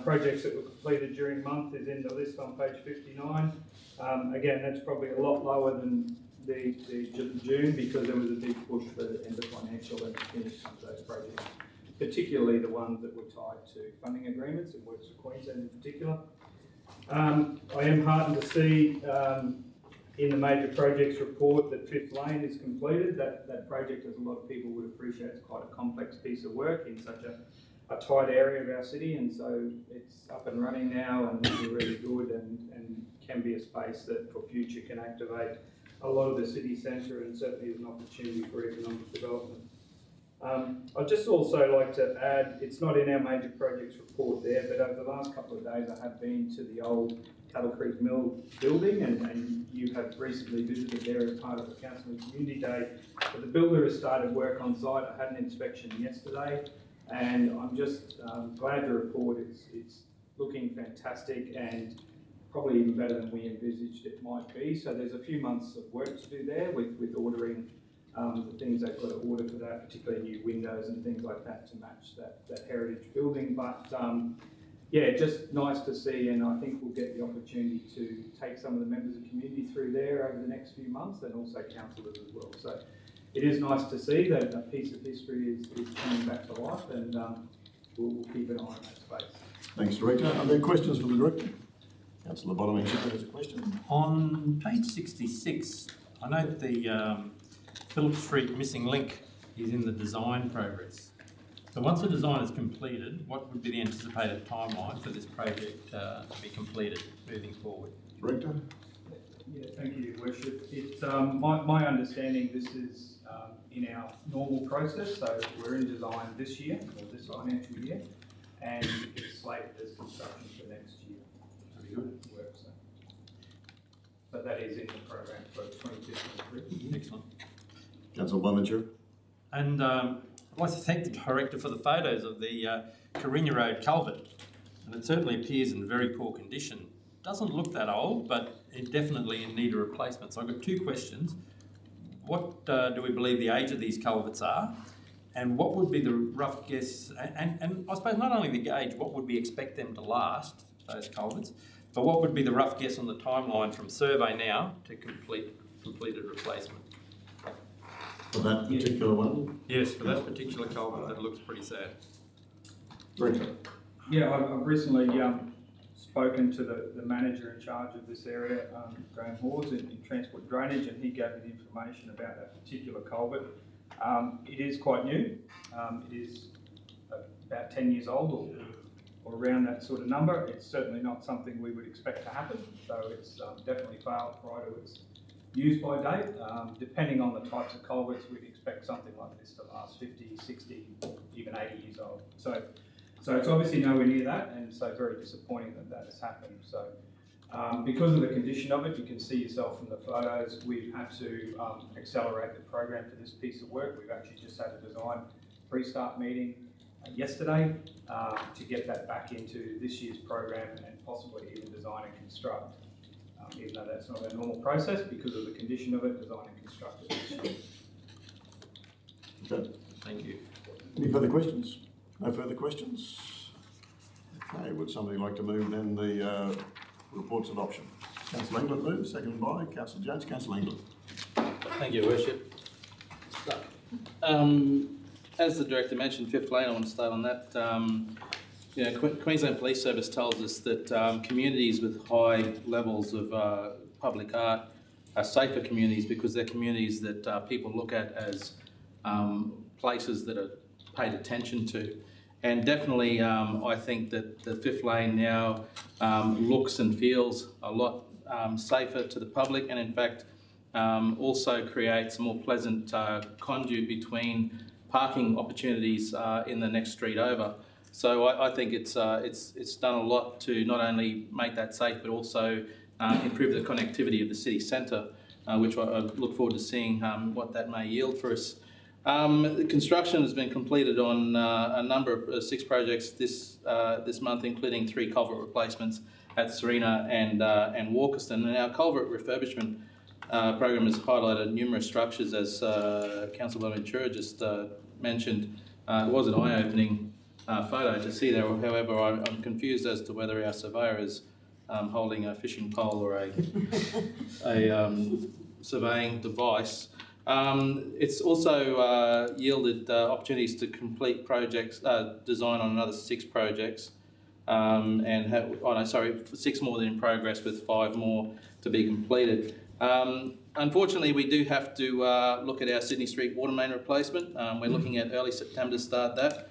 Projects that were completed during the month is in the list on page 59. Again, that's probably a lot lower than the June, because there was a big push for the end of financial and to finish some of those projects, particularly the ones that were tied to funding agreements and Works for Queensland in particular. I am heartened to see in the major projects report that Fifth Lane is completed. That project, as a lot of people would appreciate, is quite a complex piece of work in such a tight area of our city, and so it's up and running now and looking really good, and can be a space that for future can activate a lot of the city centre and certainly is an opportunity for economic development. I'd just also like to add, it's not in our major projects report there, but over the last couple of days I have been to the old Cattle Creek Mill building, and you have recently visited there as part of the Council and Community Day. But the builder has started work on site. I had an inspection yesterday, and I'm just glad to report it's looking fantastic and probably even better than we envisaged it might be. So there's a few months of work to do there with ordering the things they've got to order for that, particularly new windows and things like that to match that heritage building. But yeah, just nice to see, and I think we'll get the opportunity to take some of the members of the community through there over the next few months, and also councillors as well. So it is nice to see that a piece of history is coming back to life, and we'll keep an eye on that space. Thanks, Director. Are there questions for the Director? Councillor Bonaventura has a question. On page 66, I note the Phillip Street missing link is in the design progress. So once the design is completed, what would be the anticipated timeline for this project to be completed moving forward? Director? Yeah, thank you, Your Worship. It's my understanding this is in our normal process, so we're in design this year, or this financial year, and it's slated as construction for next year. Very good work, so. But that is in the program for 2022-23. Excellent. Councillor Bonaventura? And I'd like to thank the Director for the photos of the Carina Road culvert, and it certainly appears in very poor condition. Doesn't look that old, but it definitely in need of replacement. So I've got 2 questions. What do we believe the age of these culverts are? And what would be the rough guess, and I suppose not only the gauge, what would we expect them to last, those culverts, but what would be the rough guess on the timeline from survey now to completed replacement? For that particular one? Yes, for that particular culvert, that looks pretty sad. Very good. Yeah, I've recently spoken to the manager in charge of this area, Graham Hawes, in transport drainage, and he gave me the information about that particular culvert. It is quite new. It is about 10 years old or around that sort of number. It's certainly not something we would expect to happen, so it's definitely failed prior to its use by date. Depending on the types of culverts, we'd expect something like this to last 50, 60, even 80 years old. So it's obviously nowhere near that, and so very disappointing that has happened. So because of the condition of it, you can see yourself from the photos, we've had to accelerate the program for this piece of work. We've actually just had a design pre-start meeting yesterday to get that back into this year's program and possibly even design and construct. Even though that's not our normal process, because of the condition of it, design and construct it this year. Okay. Thank you. Any further questions? No further questions? Okay, would somebody like to move then the report's adoption? Councillor England moves, seconded by Councillor Jones. Councillor England. Thank you, Worship. As the Director mentioned, Fifth Lane, I want to start on that. Queensland Police Service tells us that communities with high levels of public art are safer communities because they're communities that people look at as places that are paid attention to. And definitely, I think that the Fifth Lane now looks and feels a lot safer to the public, and in fact also creates a more pleasant conduit between parking opportunities in the next street over. So I think it's done a lot to not only make that safe, but also improve the connectivity of the city centre, which I look forward to seeing what that may yield for us. The construction has been completed on a number of 6 projects this month, including 3 culvert replacements at Serena and Walkerston. And our culvert refurbishment program has highlighted numerous structures, as Councillor Bonaventura just mentioned. It was an eye-opening photo to see there. However, I'm confused as to whether our surveyor is holding a fishing pole or a surveying device. It's also yielded opportunities to complete projects, design on another 6 projects, and have, 6 more than in progress, with 5 more to be completed. Unfortunately, we do have to look at our Sydney Street water main replacement. We're looking at early September to start that.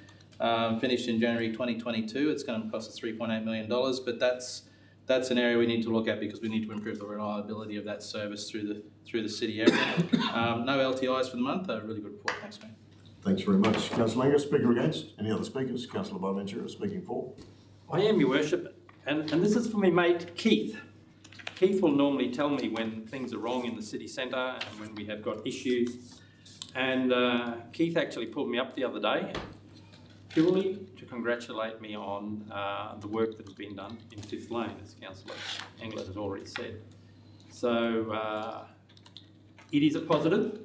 Finished in January 2022. It's going to cost us $3.8 million, but that's an area we need to look at because we need to improve the reliability of that service through the city area. No LTIs for the month. A really good report. Thanks, mate. Thanks very much. Councillor Langer, speaker against. Any other speakers? Councillor Bonaventura speaking for. I am, Your Worship, and this is for my mate Keith. Keith will normally tell me when things are wrong in the city centre and when we have got issues. And Keith actually pulled me up the other day purely to congratulate me on the work that has been done in Fifth Lane, as Councillor England has already said. So it is a positive.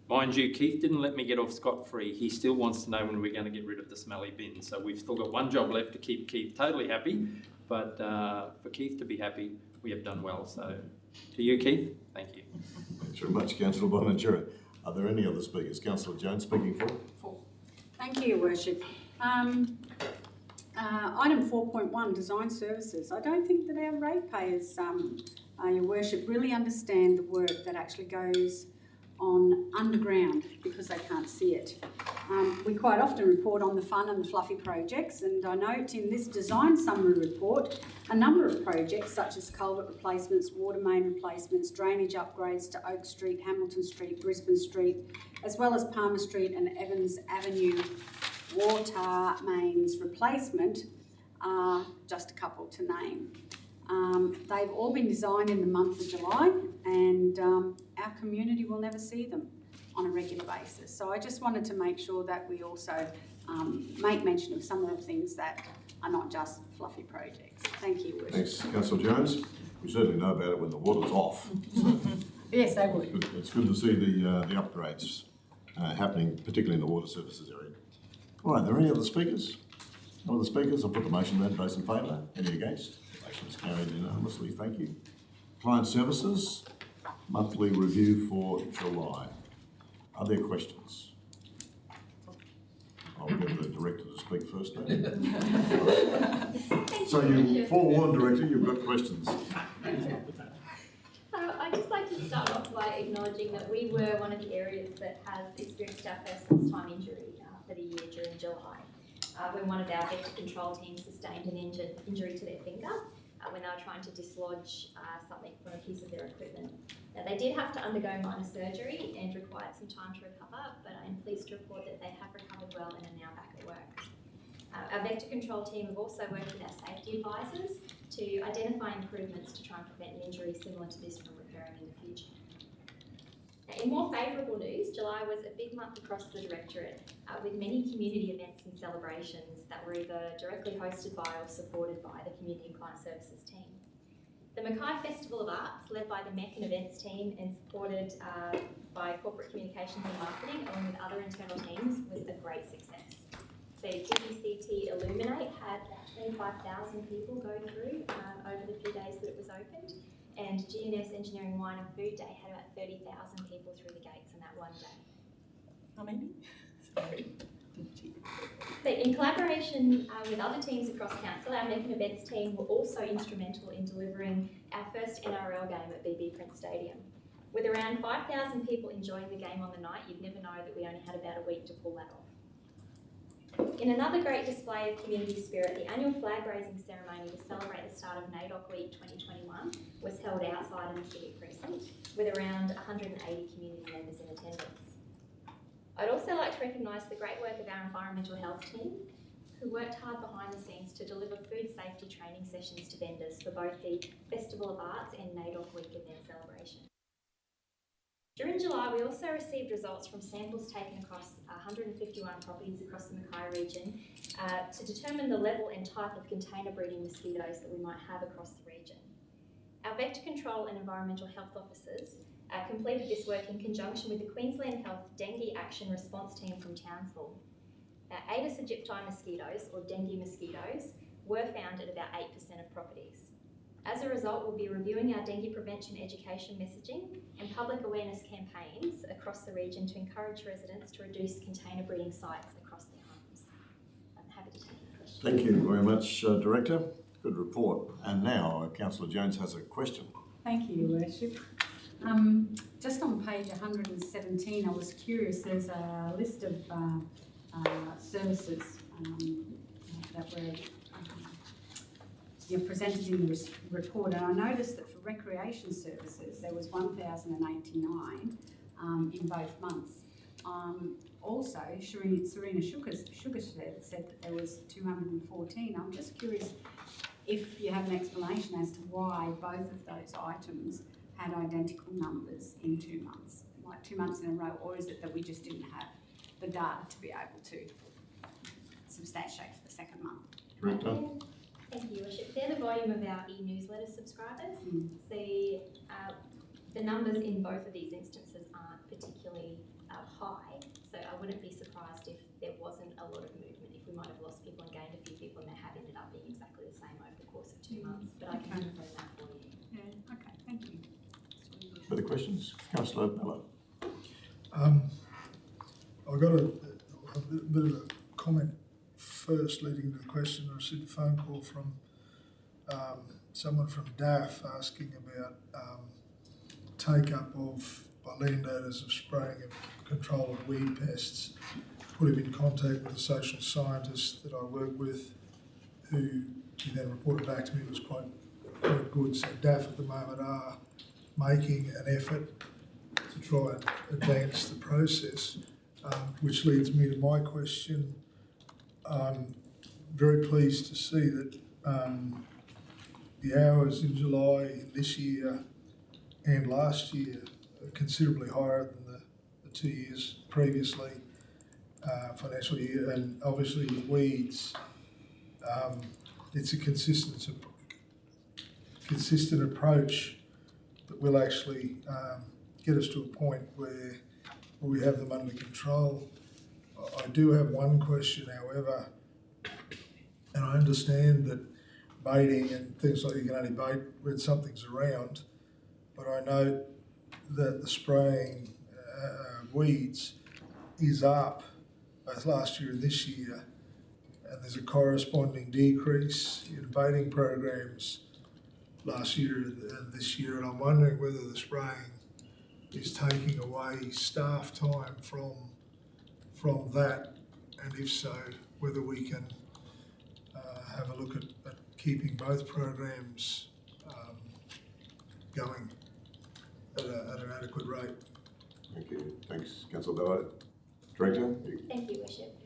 Mind you, Keith didn't let me get off scot-free. He still wants to know when we're going to get rid of the smelly bin. So we've still got one job left to keep Keith totally happy. But for Keith to be happy, we have done well. So to you, Keith, thank you. Thanks very much, Councillor Bonaventura. Are there any other speakers? Councillor Jones speaking for. Thank you, Your Worship. Item 4.1, design services. I don't think that our ratepayers, Your Worship, really understand the work that actually goes on underground because they can't see it. We quite often report on the fun and the fluffy projects, and I note in this design summary report a number of projects such as culvert replacements, water main replacements, drainage upgrades to Oak Street, Hamilton Street, Brisbane Street, as well as Palmer Street and Evans Avenue water mains replacement, just a couple to name. They've all been designed in the month of July, and our community will never see them on a regular basis. So I just wanted to make sure that we also make mention of some of the things that are not just fluffy projects. Thank you, Worship. Thanks, Councillor Jones. We certainly know about it when the water's off. So yes, they would. it's good to see the upgrades. happening, particularly in the water services area. All right, are there any other speakers? No other speakers? I'll put the motion then. Those in favour? Any against? The motion is carried unanimously. Thank you. Client services, monthly review for July. Are there questions? I'll get the director to speak first then. So you forewarned, Director, you've got questions. I'd just like to start off by acknowledging that we were one of the areas that has experienced our first lost time injury for the year during July, when one of our vector control teams sustained an injury to their finger when they were trying to dislodge something from a piece of their equipment. Now, they did have to undergo minor surgery and required some time to recover, but I'm pleased to report that they have recovered well and are now back at work. Our vector control team have also worked with our safety advisors to identify improvements to try and prevent an injury similar to this from recurring in the future. Now, in more favourable news, July was a big month across the Directorate, with many community events and celebrations that were either directly hosted by or supported by the Community and Client Services team. The Mackay Festival of Arts, led by the MEC and Events team and supported by Corporate Communications and Marketing, along with other internal teams, was a great success. The GBCT Illuminate had 25,000 people go through over the few days that it was opened, and GNS Engineering Wine and Food Day had about 30,000 people through the gates in that one day. How many? Sorry. So in collaboration with other teams across council, our MEC and Events team were also instrumental in delivering our first NRL game at BB Prince Stadium. With around 5,000 people enjoying the game on the night, you'd never know that we only had about a week to pull that off. In another great display of community spirit, the annual flag raising ceremony to celebrate the start of NAIDOC Week 2021 was held outside in the Civic Precinct with around 180 community members in attendance. I'd also like to recognise the great work of our environmental health team, who worked hard behind the scenes to deliver food safety training sessions to vendors for both the Festival of Arts and NAIDOC Week event celebration. During July, we also received results from samples taken across 151 properties across the Mackay region to determine the level and type of container breeding mosquitoes that we might have across the region. Our vector control and environmental health officers completed this work in conjunction with the Queensland Health Dengue Action Response Team from Townsville. Aedes aegypti mosquitoes, or dengue mosquitoes, were found at about 8% of properties. As a result, we'll be reviewing our dengue prevention education messaging and public awareness campaigns across the region to encourage residents to reduce container breeding sites across their homes. I'm happy to take any questions. Thank you very much, Director. Good report. And now, Councillor Jones has a question. Thank you, Your Worship. Just on page 117, I was curious, there's a list of services that were presented in the report, and I noticed that for recreation services there was 1,089 in both months. Also, Serena Sugar said that there was 214. I'm just curious if you have an explanation as to why both of those items had identical numbers in 2 months, like 2 months in a row, or is it that we just didn't have the data to be able to substantiate for the second month? Director. Thank you, Your Worship. They're the volume of our e-newsletter subscribers. The numbers in both of these instances aren't particularly high, so I wouldn't be surprised if there wasn't a lot of movement, if we might have lost people and gained a few people and they have ended up being exactly the same over the course of 2 months, but I can confirm that for you. Yeah, okay, thank you. Further questions? Councillor Miller. I've got a bit of a comment first leading to the question. I received a phone call from someone from DAF asking about take-up by landowners of spraying and control of weed pests. Put him in contact with a social scientist that I work with, who he then reported back to me was quite good. So DAF at the moment are making an effort to try and advance the process, which leads me to my question. I'm very pleased to see that the hours in July this year and last year are considerably higher than the 2 years previously, financial year, and obviously with weeds, it's a consistent approach that will actually get us to a point where we have them under control. I do have one question, however, and I understand that baiting and things like you can only bait when something's around, but I note that the spraying weeds is up both last year and this year, and there's a corresponding decrease in baiting programs last year and this year, and I'm wondering whether the spraying is taking away staff time from that, and if so, whether we can have a look at keeping both programs going at an adequate rate. Thank you. Thanks, Councillor Ballard. Director? Thank you, Worship.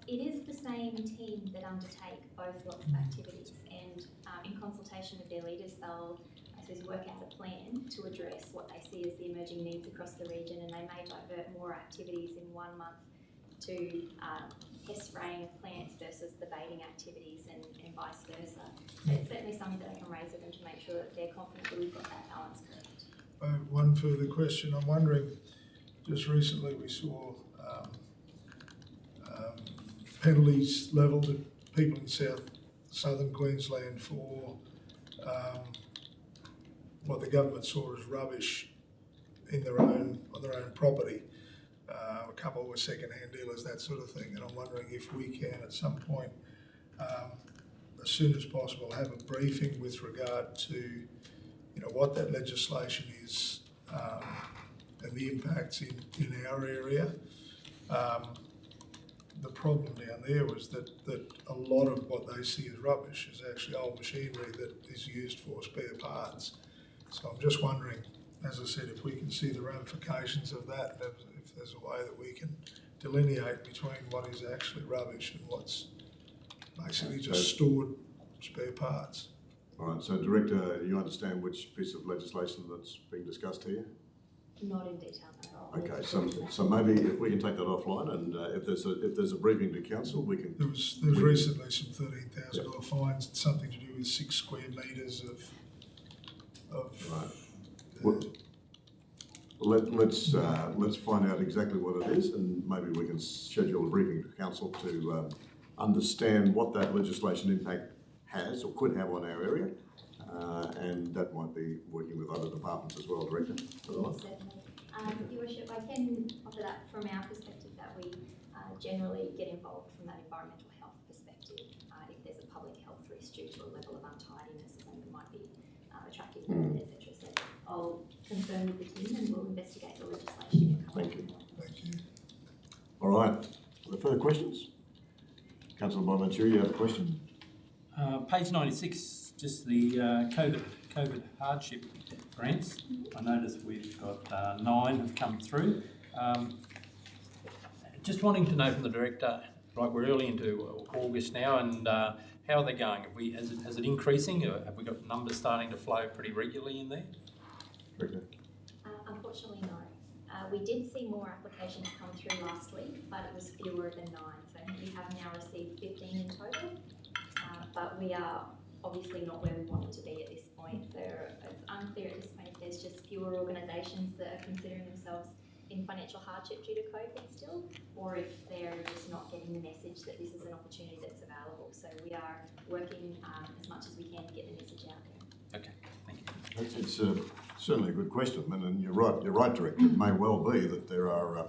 It is the same team that undertake both lots of activities, and in consultation with their leaders, they'll, I suppose, work out a plan to address what they see as the emerging needs across the region, and they may divert more activities in 1 month to test spraying of plants versus the baiting activities and vice versa. So it's certainly something that I can raise with them to make sure that they're confident that we've got that balance correct. One further question. I'm wondering, just recently we saw penalties levelled at people in southern Queensland for what the government saw as rubbish on their own property. A couple were second-hand dealers, that sort of thing, and I'm wondering if we can at some point, as soon as possible, have a briefing with regard to what that legislation is and the impacts in our area. The problem down there was that a lot of what they see as rubbish is actually old machinery that is used for spare parts. So I'm just wondering, as I said, if we can see the ramifications of that, and if there's a way that we can delineate between what is actually rubbish and what's basically just stored spare parts. All right, so Director, you understand which piece of legislation that's being discussed here? Not in detail, no. Okay, so maybe if we can take that offline, and if there's a briefing to council, we can. There was recently some $13,000 fines, something to do with 6 square metres of. Right. Well, let's find out exactly what it is, and maybe we can schedule a briefing to council to understand what that legislation impact has or could have on our area, and that might be working with other departments as well, Director. Yes, certainly. Your Worship, I can offer that from our perspective that we generally get involved from that environmental health perspective. If there's a public health risk due to a level of untidiness or something that might be attractive, etc. So I'll confirm with the team and we'll investigate the legislation. Thank you. All right. Are there further questions? Councillor Bonventura, you have a question? Page 96, just the COVID hardship grants. I notice we've got 9 have come through. Just wanting to know from the Director, like we're early into August now, and how are they going? Has it increasing, or have we got numbers starting to flow pretty regularly in there? Director. Unfortunately, no. We did see more applications come through last week, but it was fewer than 9. So we have now received 15 in total. But we are obviously not where we wanted to be at this point. So it's unclear at this point if there's just fewer organisations that are considering themselves in financial hardship due to COVID still, or if they're just not getting the message that this is an opportunity that's available. So we are working as much as we can to get the message out there. Okay, thank you. It's certainly a good question, and you're right, Director. It may well be that there are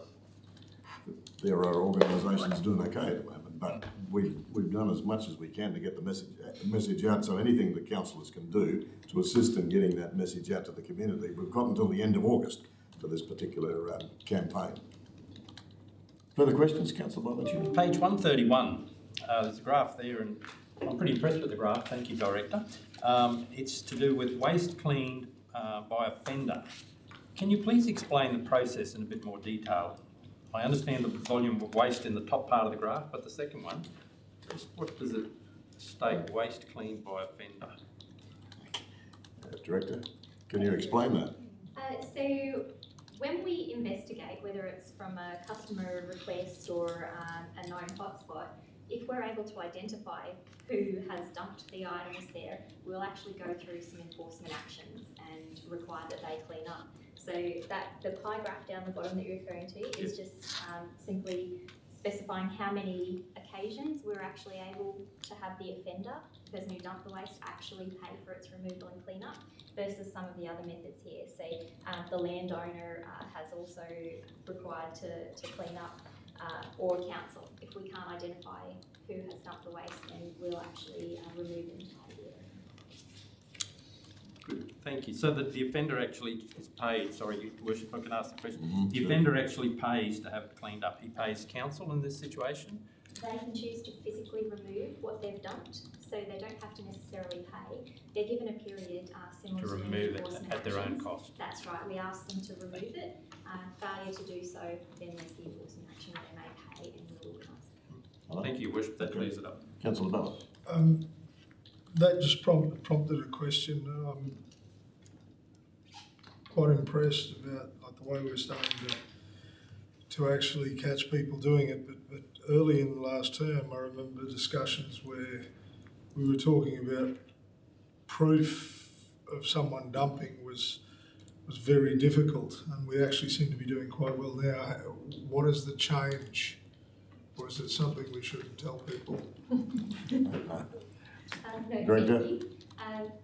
organisations doing okay at the moment, but we've done as much as we can to get the message out. So anything that councillors can do to assist in getting that message out to the community, we've got until the end of August for this particular campaign. Further questions, Councillor Bonventura? Page 131, there's a graph there, and I'm pretty impressed with the graph, thank you, Director. It's to do with waste cleaned by offender. Can you please explain the process in a bit more detail? I understand the volume of waste in the top part of the graph, but the second one, what does it state, waste cleaned by offender? Director, can you explain that? So when we investigate, whether it's from a customer request or a known hotspot, if we're able to identify who has dumped the items there, we'll actually go through some enforcement actions and require that they clean up. So that the pie graph down the bottom that you're referring to is just simply specifying how many occasions we're actually able to have the offender, the person who dumped the waste, actually pay for its removal and clean up, versus some of the other methods here. So the landowner has also required to clean up, or council. If we can't identify who has dumped the waste, then we'll actually remove them out of the area. Good, thank you. So that the offender actually is paid, sorry, Your Worship, I can ask the question. The offender actually pays to have it cleaned up. He pays council in this situation? They can choose to physically remove what they've dumped, so they don't have to necessarily pay. They're given a period similar to remove it enforcement at their own actions. cost. That's right. We ask them to remove it. Failure to do so, then there's the enforcement action that they may pay, and we will cancel. Thank you, Your Worship. That clears it up. Councillor Bella. That just prompted a question. I'm quite impressed about the way we're starting to actually catch people doing it. But early in the last term, I remember discussions where we were talking about proof of someone dumping was very difficult, and we actually seem to be doing quite well now. What is the change, or is it something we shouldn't tell people? No, Very thank good. you.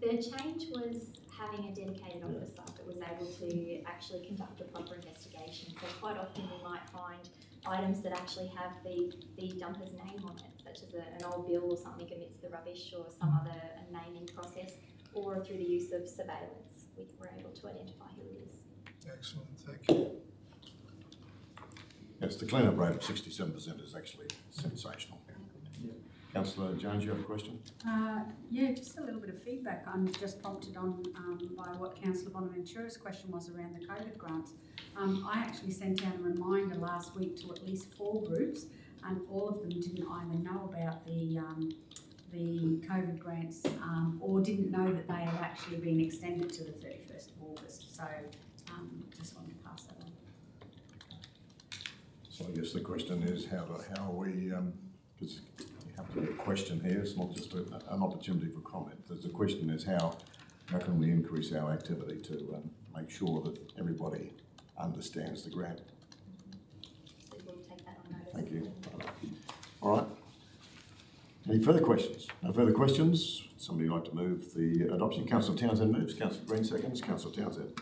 The change was having a dedicated officer that was able to actually conduct a proper investigation. So quite often we might find items that actually have the dumper's name on it, such as an old bill or something amidst the rubbish, or some other naming process, or through the use of surveillance, we're able to identify who it is. Excellent, thank you. Yes, the clean-up rate of 67% is actually sensational. Councillor Jones, you have a question? Yeah, just a little bit of feedback. I'm just prompted on by what Councillor Bonaventura's question was around the COVID grants. I actually sent out a reminder last week to at least 4 groups, and all of them didn't either know about the COVID grants or didn't know that they had actually been extended to the 31st of August. So just wanted to pass that on. So I guess the question is how are we, because we have to get a question here, it's not just an opportunity for comment. The question is how can we increase our activity to make sure that everybody understands the grant. So we'll take that on notice. Thank you. All right. Any further questions? No further questions? Somebody like to move the adoption? Councillor Townsend moves. Councillor Green seconds. Councillor Townsend.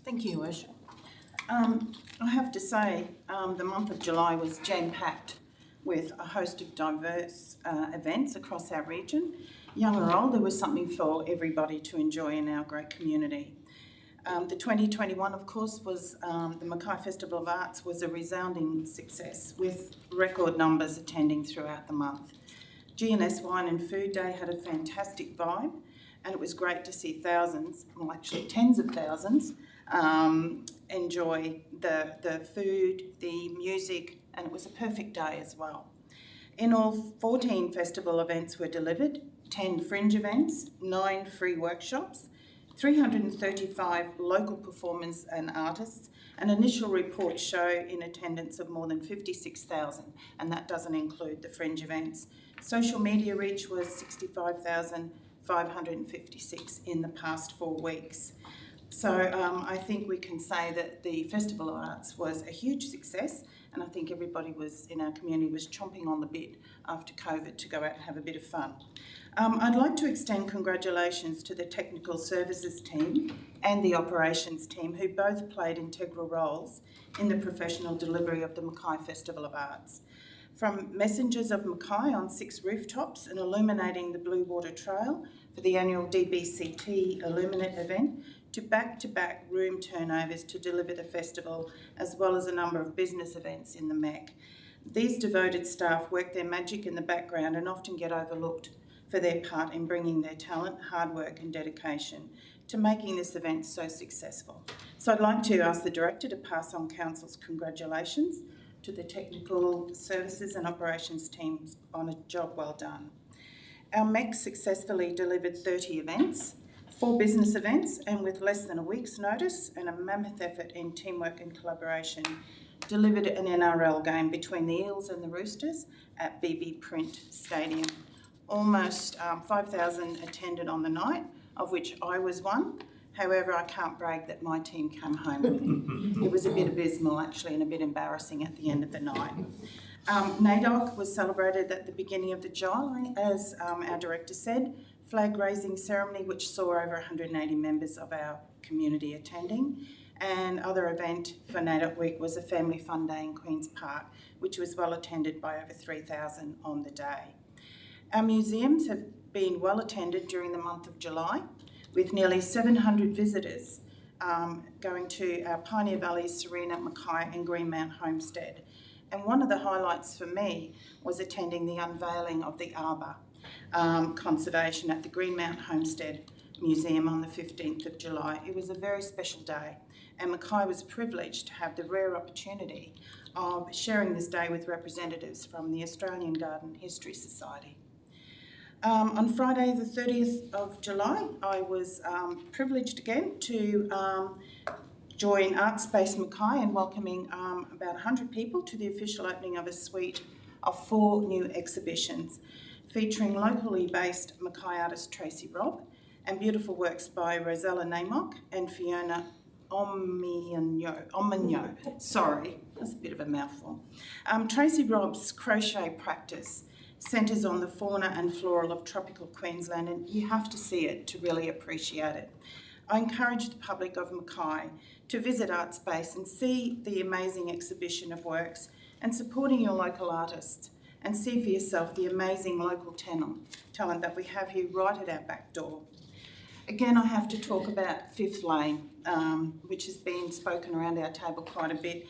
Thank you, Your Worship. I have to say the month of July was jam-packed with a host of diverse events across our region. Young or old, there was something for everybody to enjoy in our great community. The 2021, of course, was the Mackay Festival of Arts was a resounding success with record numbers attending throughout the month. G&S Wine and Food Day had a fantastic vibe, and it was great to see thousands, well actually tens of thousands, enjoy the food, the music, and it was a perfect day as well. In all, 14 festival events were delivered, 10 fringe events, 9 free workshops, 335 local performers and artists, and initial reports show in attendance of more than 56,000, and that doesn't include the fringe events. Social media reach was 65,556 in the past 4 weeks. So I think we can say that the Festival of Arts was a huge success, and I think everybody in our community was chomping on the bit after COVID to go out and have a bit of fun. I'd like to extend congratulations to the technical services team and the operations team, who both played integral roles in the professional delivery of the Mackay Festival of Arts. From messengers of Mackay on 6 rooftops and illuminating the Blue Water Trail for the annual DBCT Illuminate event, to back-to-back room turnovers to deliver the festival, as well as a number of business events in the MEC. These devoted staff work their magic in the background and often get overlooked for their part in bringing their talent, hard work and dedication to making this event so successful. So I'd like to ask the Director to pass on Council's congratulations to the technical services and operations teams on a job well done. Our MEC successfully delivered 30 events, 4 business events, and with less than a week's notice and a mammoth effort in teamwork and collaboration delivered an NRL game between the Eels and the Roosters at BB Print Stadium. Almost 5,000 attended on the night, of which I was one. However, I can't brag that my team came home with it. It was a bit abysmal actually and a bit embarrassing at the end of the night. NAIDOC was celebrated at the beginning of the July, as our director said, flag raising ceremony which saw over 180 members of our community attending. And other event for NAIDOC Week was a family fun day in Queen's Park, which was well attended by over 3,000 on the day. Our museums have been well attended during the month of July, with nearly 700 visitors going to our Pioneer Valley, Serena, Mackay and Greenmount Homestead. And one of the highlights for me was attending the unveiling of the Arbour conservation at the Greenmount Homestead Museum on the 15th of July. It was a very special day, and Mackay was privileged to have the rare opportunity of sharing this day with representatives from the Australian Garden History Society. On Friday the 30th of July, I was privileged again to join Art Space Mackay in welcoming about 100 people to the official opening of a suite of 4 new exhibitions featuring locally based Mackay artist Tracy Robb and beautiful works by Rosella Namok and Fiona Omagno. Sorry, that's a bit of a mouthful. Tracy Robb's crochet practice centres on the fauna and flora of tropical Queensland, and you have to see it to really appreciate it. I encourage the public of Mackay to visit Art Space and see the amazing exhibition of works and supporting your local artists, and see for yourself the amazing local talent that we have here right at our back door. Again, I have to talk about Fifth Lane, which has been spoken around our table quite a bit.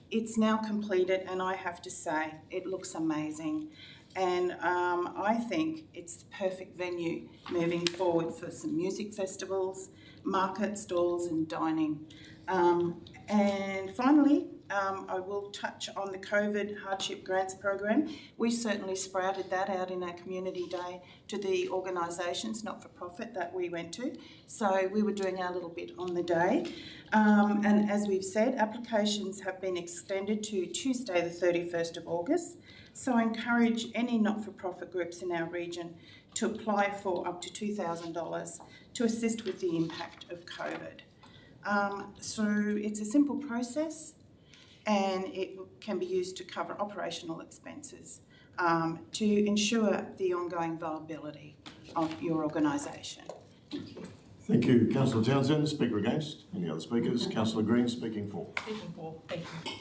It's now completed, and I have to say it looks amazing. And I think it's the perfect venue moving forward for some music festivals, market stalls and dining. And finally, I will touch on the COVID Hardship Grants Program. We certainly sprouted that out in our community day to the organisations, not-for-profit, that we went to. So we were doing our little bit on the day. And as we've said, applications have been extended to Tuesday the 31st of August. So I encourage any not-for-profit groups in our region to apply for up to $2,000 to assist with the impact of COVID. So it's a simple process, and it can be used to cover operational expenses to ensure the ongoing viability of your organisation. Thank you. Thank you, Councillor Townsend. Speaker against? Any other speakers? Councillor Green speaking for. Speaking for, thank you.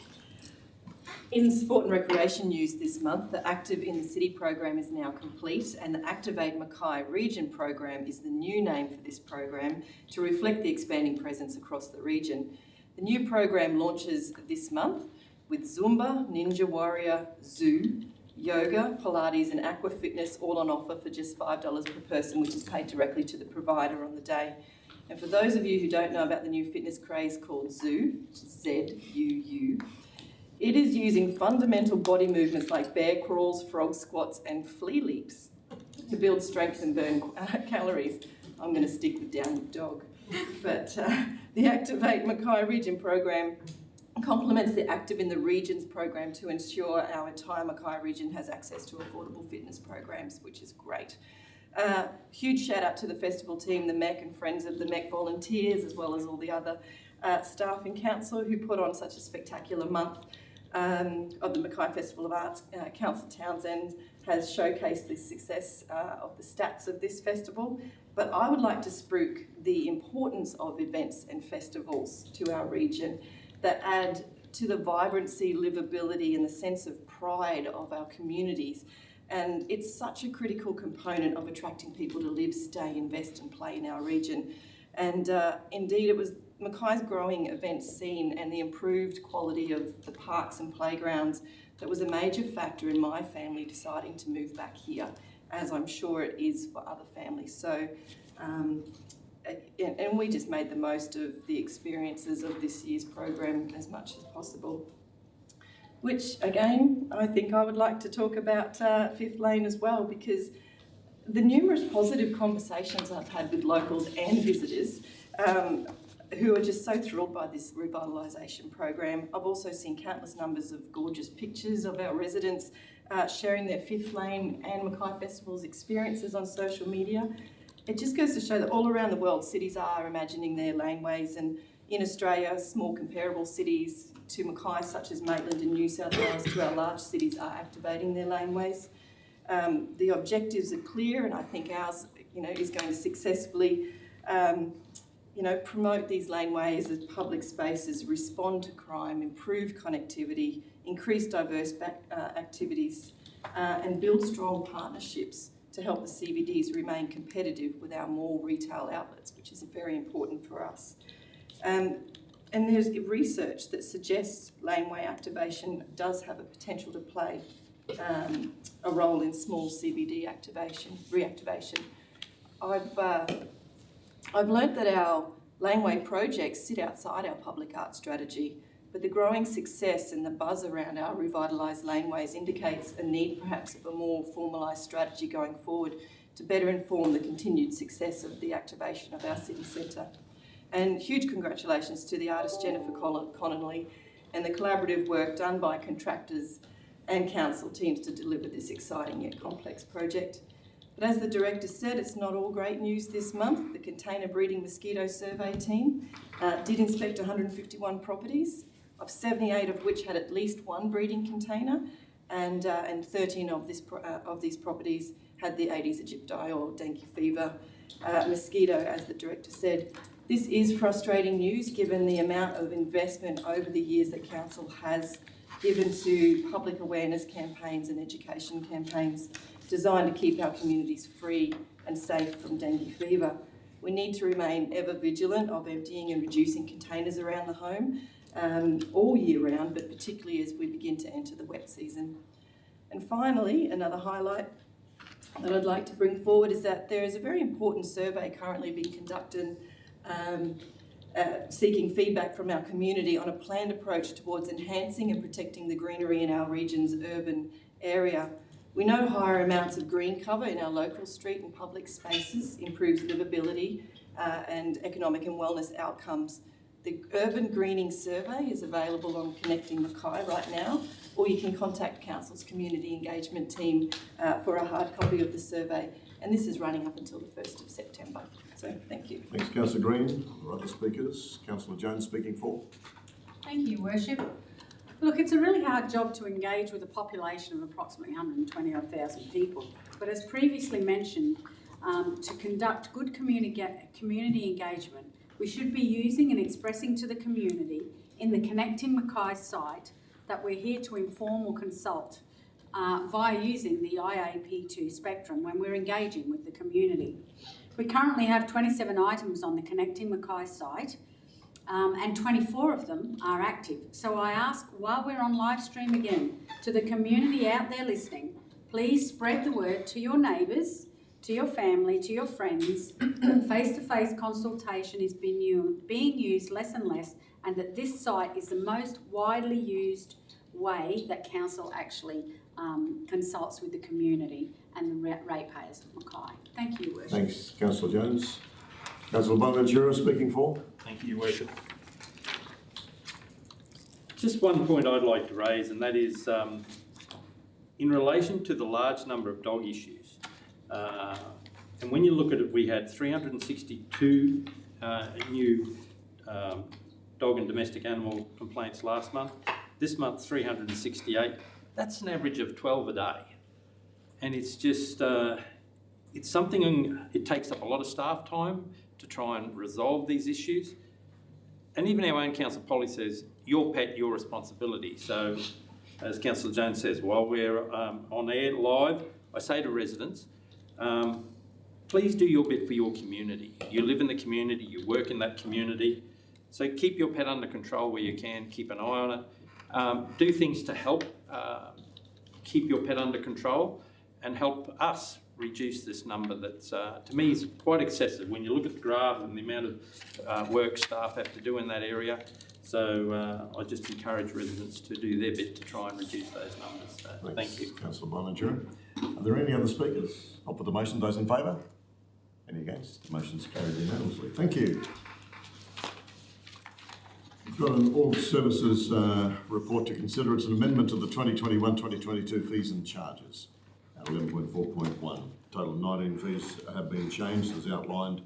In sport and recreation news this month, the Active in the City program is now complete, and the Activate Mackay Region program is the new name for this program to reflect the expanding presence across the region. The new program launches this month with Zumba, Ninja Warrior, Zoo, Yoga, Pilates and Aqua Fitness all on offer for just $5 per person, which is paid directly to the provider on the day. And for those of you who don't know about the new fitness craze called Zoo, Z-U-U, it is using fundamental body movements like bear crawls, frog squats and flea leaps to build strength and burn calories. I'm going to stick with downward dog. But the Activate Mackay Region program complements the Active in the Regions program to ensure our entire Mackay region has access to affordable fitness programs, which is great. Huge shout out to the festival team, the MEC and friends of the MEC volunteers, as well as all the other staff and council who put on such a spectacular month of the Mackay Festival of Arts. Councillor Townsend has showcased the success of the stats of this festival, but I would like to spruik the importance of events and festivals to our region that add to the vibrancy, livability and the sense of pride of our communities. And it's such a critical component of attracting people to live, stay, invest and play in our region. And indeed it was Mackay's growing events scene and the improved quality of the parks and playgrounds that was a major factor in my family deciding to move back here, as I'm sure it is for other families. So, and we just made the most of the experiences of this year's program as much as possible. Which again, I think I would like to talk about Fifth Lane as well, because the numerous positive conversations I've had with locals and visitors who are just so thrilled by this revitalisation program. I've also seen countless numbers of gorgeous pictures of our residents sharing their Fifth Lane and Mackay Festival's experiences on social media. It just goes to show that all around the world, cities are imagining their laneways, and in Australia, small comparable cities to Mackay, such as Maitland and New South Wales, to our large cities, are activating their laneways. The objectives are clear, and I think ours, is going to successfully, promote these laneways as public spaces, respond to crime, improve connectivity, increase diverse activities, and build strong partnerships to help the CBDs remain competitive with our mall retail outlets, which is very important for us. And there's research that suggests laneway activation does have a potential to play a role in small CBD reactivation. I've learnt that our laneway projects sit outside our public art strategy, but the growing success and the buzz around our revitalised laneways indicates a need perhaps of a more formalised strategy going forward to better inform the continued success of the activation of our city centre. And huge congratulations to the artist Jennifer Connolly and the collaborative work done by contractors and council teams to deliver this exciting yet complex project. But as the director said, it's not all great news this month. The container breeding mosquito survey team did inspect 151 properties, of 78 of which had at least one breeding container, and 13 of these properties had the Aedes aegypti or dengue fever mosquito, as the director said. This is frustrating news given the amount of investment over the years that council has given to public awareness campaigns and education campaigns designed to keep our communities free and safe from dengue fever. We need to remain ever vigilant of emptying and reducing containers around the home all year round, but particularly as we begin to enter the wet season. And finally, another highlight that I'd like to bring forward is that there is a very important survey currently being conducted seeking feedback from our community on a planned approach towards enhancing and protecting the greenery in our region's urban area. We know higher amounts of green cover in our local street and public spaces improves livability and economic and wellness outcomes. The Urban Greening Survey is available on Connecting Mackay right now, or you can contact Council's Community Engagement team for a hard copy of the survey, and this is running up until the 1st of September. So, thank you. Thanks, Councillor Green. Are there other speakers? Councillor Jones speaking for. Thank you, Worship. Look, it's a really hard job to engage with a population of approximately 120,000 people, but as previously mentioned, to conduct good community engagement, we should be using and expressing to the community in the Connecting Mackay site that we're here to inform or consult via using the IAP2 spectrum when we're engaging with the community. We currently have 27 items on the Connecting Mackay site, and 24 of them are active. So I ask, while we're on live stream again, to the community out there listening, please spread the word to your neighbours, to your family, to your friends, that face-to-face consultation is being used less and less, and that this site is the most widely used way that council actually consults with the community and the ratepayers of Mackay. Thank you, Worship. Thanks, Councillor Jones. Councillor Bonaventura speaking for. Thank you, Worship. Just one point I'd like to raise, and that is in relation to the large number of dog issues. And when you look at it, we had 362 new dog and domestic animal complaints last month. This month, 368. That's an average of 12 a day. And it's just, it's something, it takes up a lot of staff time to try and resolve these issues. And even our own council policy says, your pet, your responsibility. So, as Councillor Jones says, while we're on air live, I say to residents, please do your bit for your community. You live in the community, you work in that community. So keep your pet under control where you can, keep an eye on it. Do things to help keep your pet under control and help us reduce this number that, to me, is quite excessive when you look at the graph and the amount of work staff have to do in that area. So I just encourage residents to do their bit to try and reduce those numbers. Thank you. Councillor Bonaventura. Are there any other speakers? I'll put the motion. Those in favour? Any against? The motion's carried unanimously. Thank you. We've got an all services report to consider. It's an amendment to the 2021-2022 fees and charges at 11.4.1. Total of 19 fees have been changed as outlined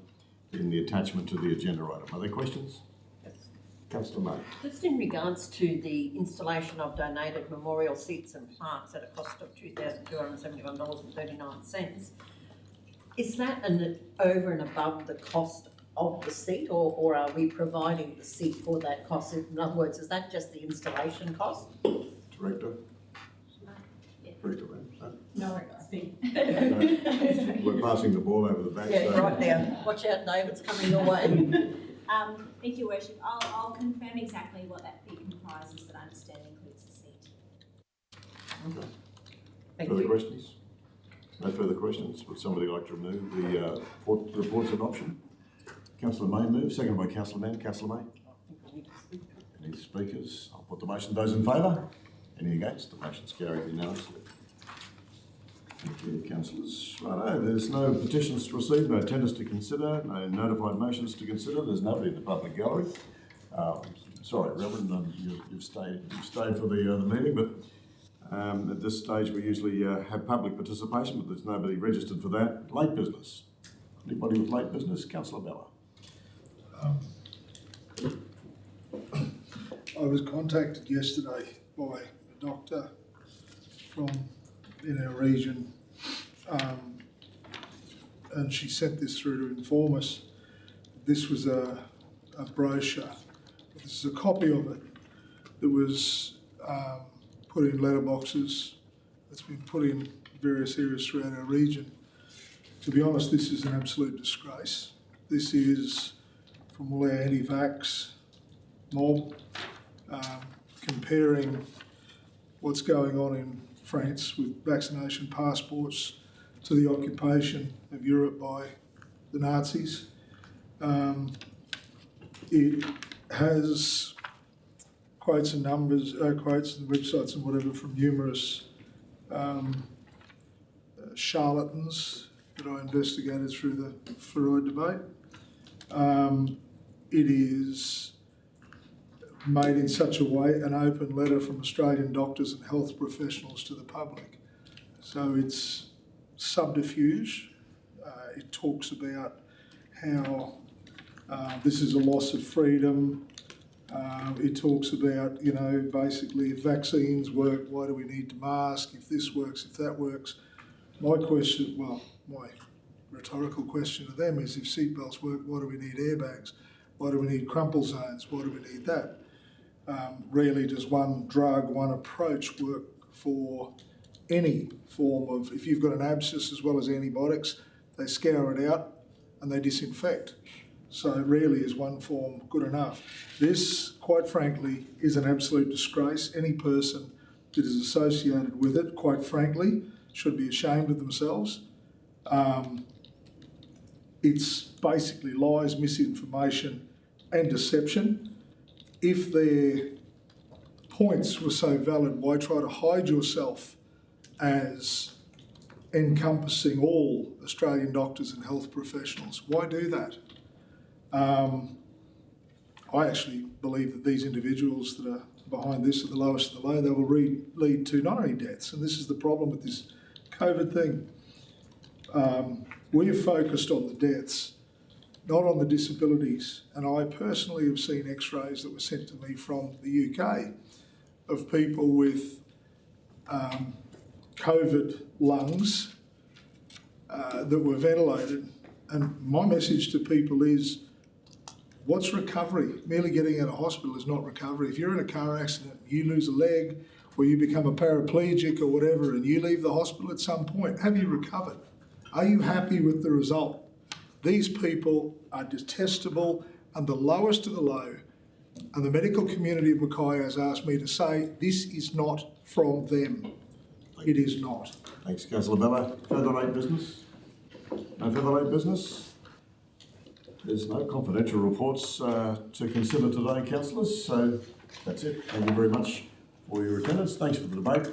in the attachment to the agenda item. Are there questions? Yes. Councillor May. Just in regards to the installation of donated memorial seats and plaques at a cost of $2,271.39, is that over and above the cost of the seat, or are we providing the seat for that cost? In other words, is that just the installation cost? Director? Director, no, I think. We're passing the ball over the back. Yeah, so. Right there. Watch out, David's coming your way. Thank you, Worship. I'll confirm exactly what that fee comprises, but I understand includes the seat. Okay. Thank Further you. questions? No further questions. Would somebody like to remove the report's adoption? Councillor May moves, seconded by Councillor Mann. Councillor May? Any speakers? I'll put the motion. Those in favour? Any against? The motion's carried unanimously. Thank you, councillors. Righto, there's no petitions to receive, no tenders to consider, no notified motions to consider. There's nobody in the public gallery. Sorry, Reverend, you've stayed for the meeting, but at this stage we usually have public participation, but there's nobody registered for that. Late business. Anybody with late business? Councillor Bella. I was contacted yesterday by a doctor from in our region, and she sent this through to inform us. This was a brochure. This is a copy of it that was put in letterboxes. It's been put in various areas throughout our region. To be honest, this is an absolute disgrace. This is from all our anti-vax mob, comparing what's going on in France with vaccination passports to the occupation of Europe by the Nazis. It has quotes and numbers, quotes and websites and whatever from numerous charlatans that I investigated through the fluoride debate. It is made in such a way, an open letter from Australian doctors and health professionals to the public. So it's subterfuge. It talks about how this is a loss of freedom. It talks about, you know, basically if vaccines work, why do we need to mask? If this works, if that works. My question, well, my rhetorical question to them is if seatbelts work, why do we need airbags? Why do we need crumple zones? Why do we need that? Rarely does one drug, one approach work for any form of, if you've got an abscess as well as antibiotics, they scour it out and they disinfect. So rarely is one form good enough. This, quite frankly, is an absolute disgrace. Any person that is associated with it, quite frankly, should be ashamed of themselves. It's basically lies, misinformation and deception. If their points were so valid, why try to hide yourself as encompassing all Australian doctors and health professionals? Why do that? I actually believe that these individuals that are behind this are the lowest of the low. They will lead to not only deaths, and this is the problem with this COVID thing. We have focused on the deaths, not on the disabilities. And I personally have seen x-rays that were sent to me from the UK of people with COVID lungs that were ventilated. And my message to people is, what's recovery? Merely getting out of hospital is not recovery. If you're in a car accident, you lose a leg, or you become a paraplegic or whatever, and you leave the hospital at some point, have you recovered? Are you happy with the result? These people are detestable and the lowest of the low. And the medical community of Mackay has asked me to say, this is not from them. It is not. Thanks, Councillor Bella. Further late business? No further late business? There's no confidential reports to consider today, councillors, so that's it. Thank you very much for your attendance. Thanks for the debate.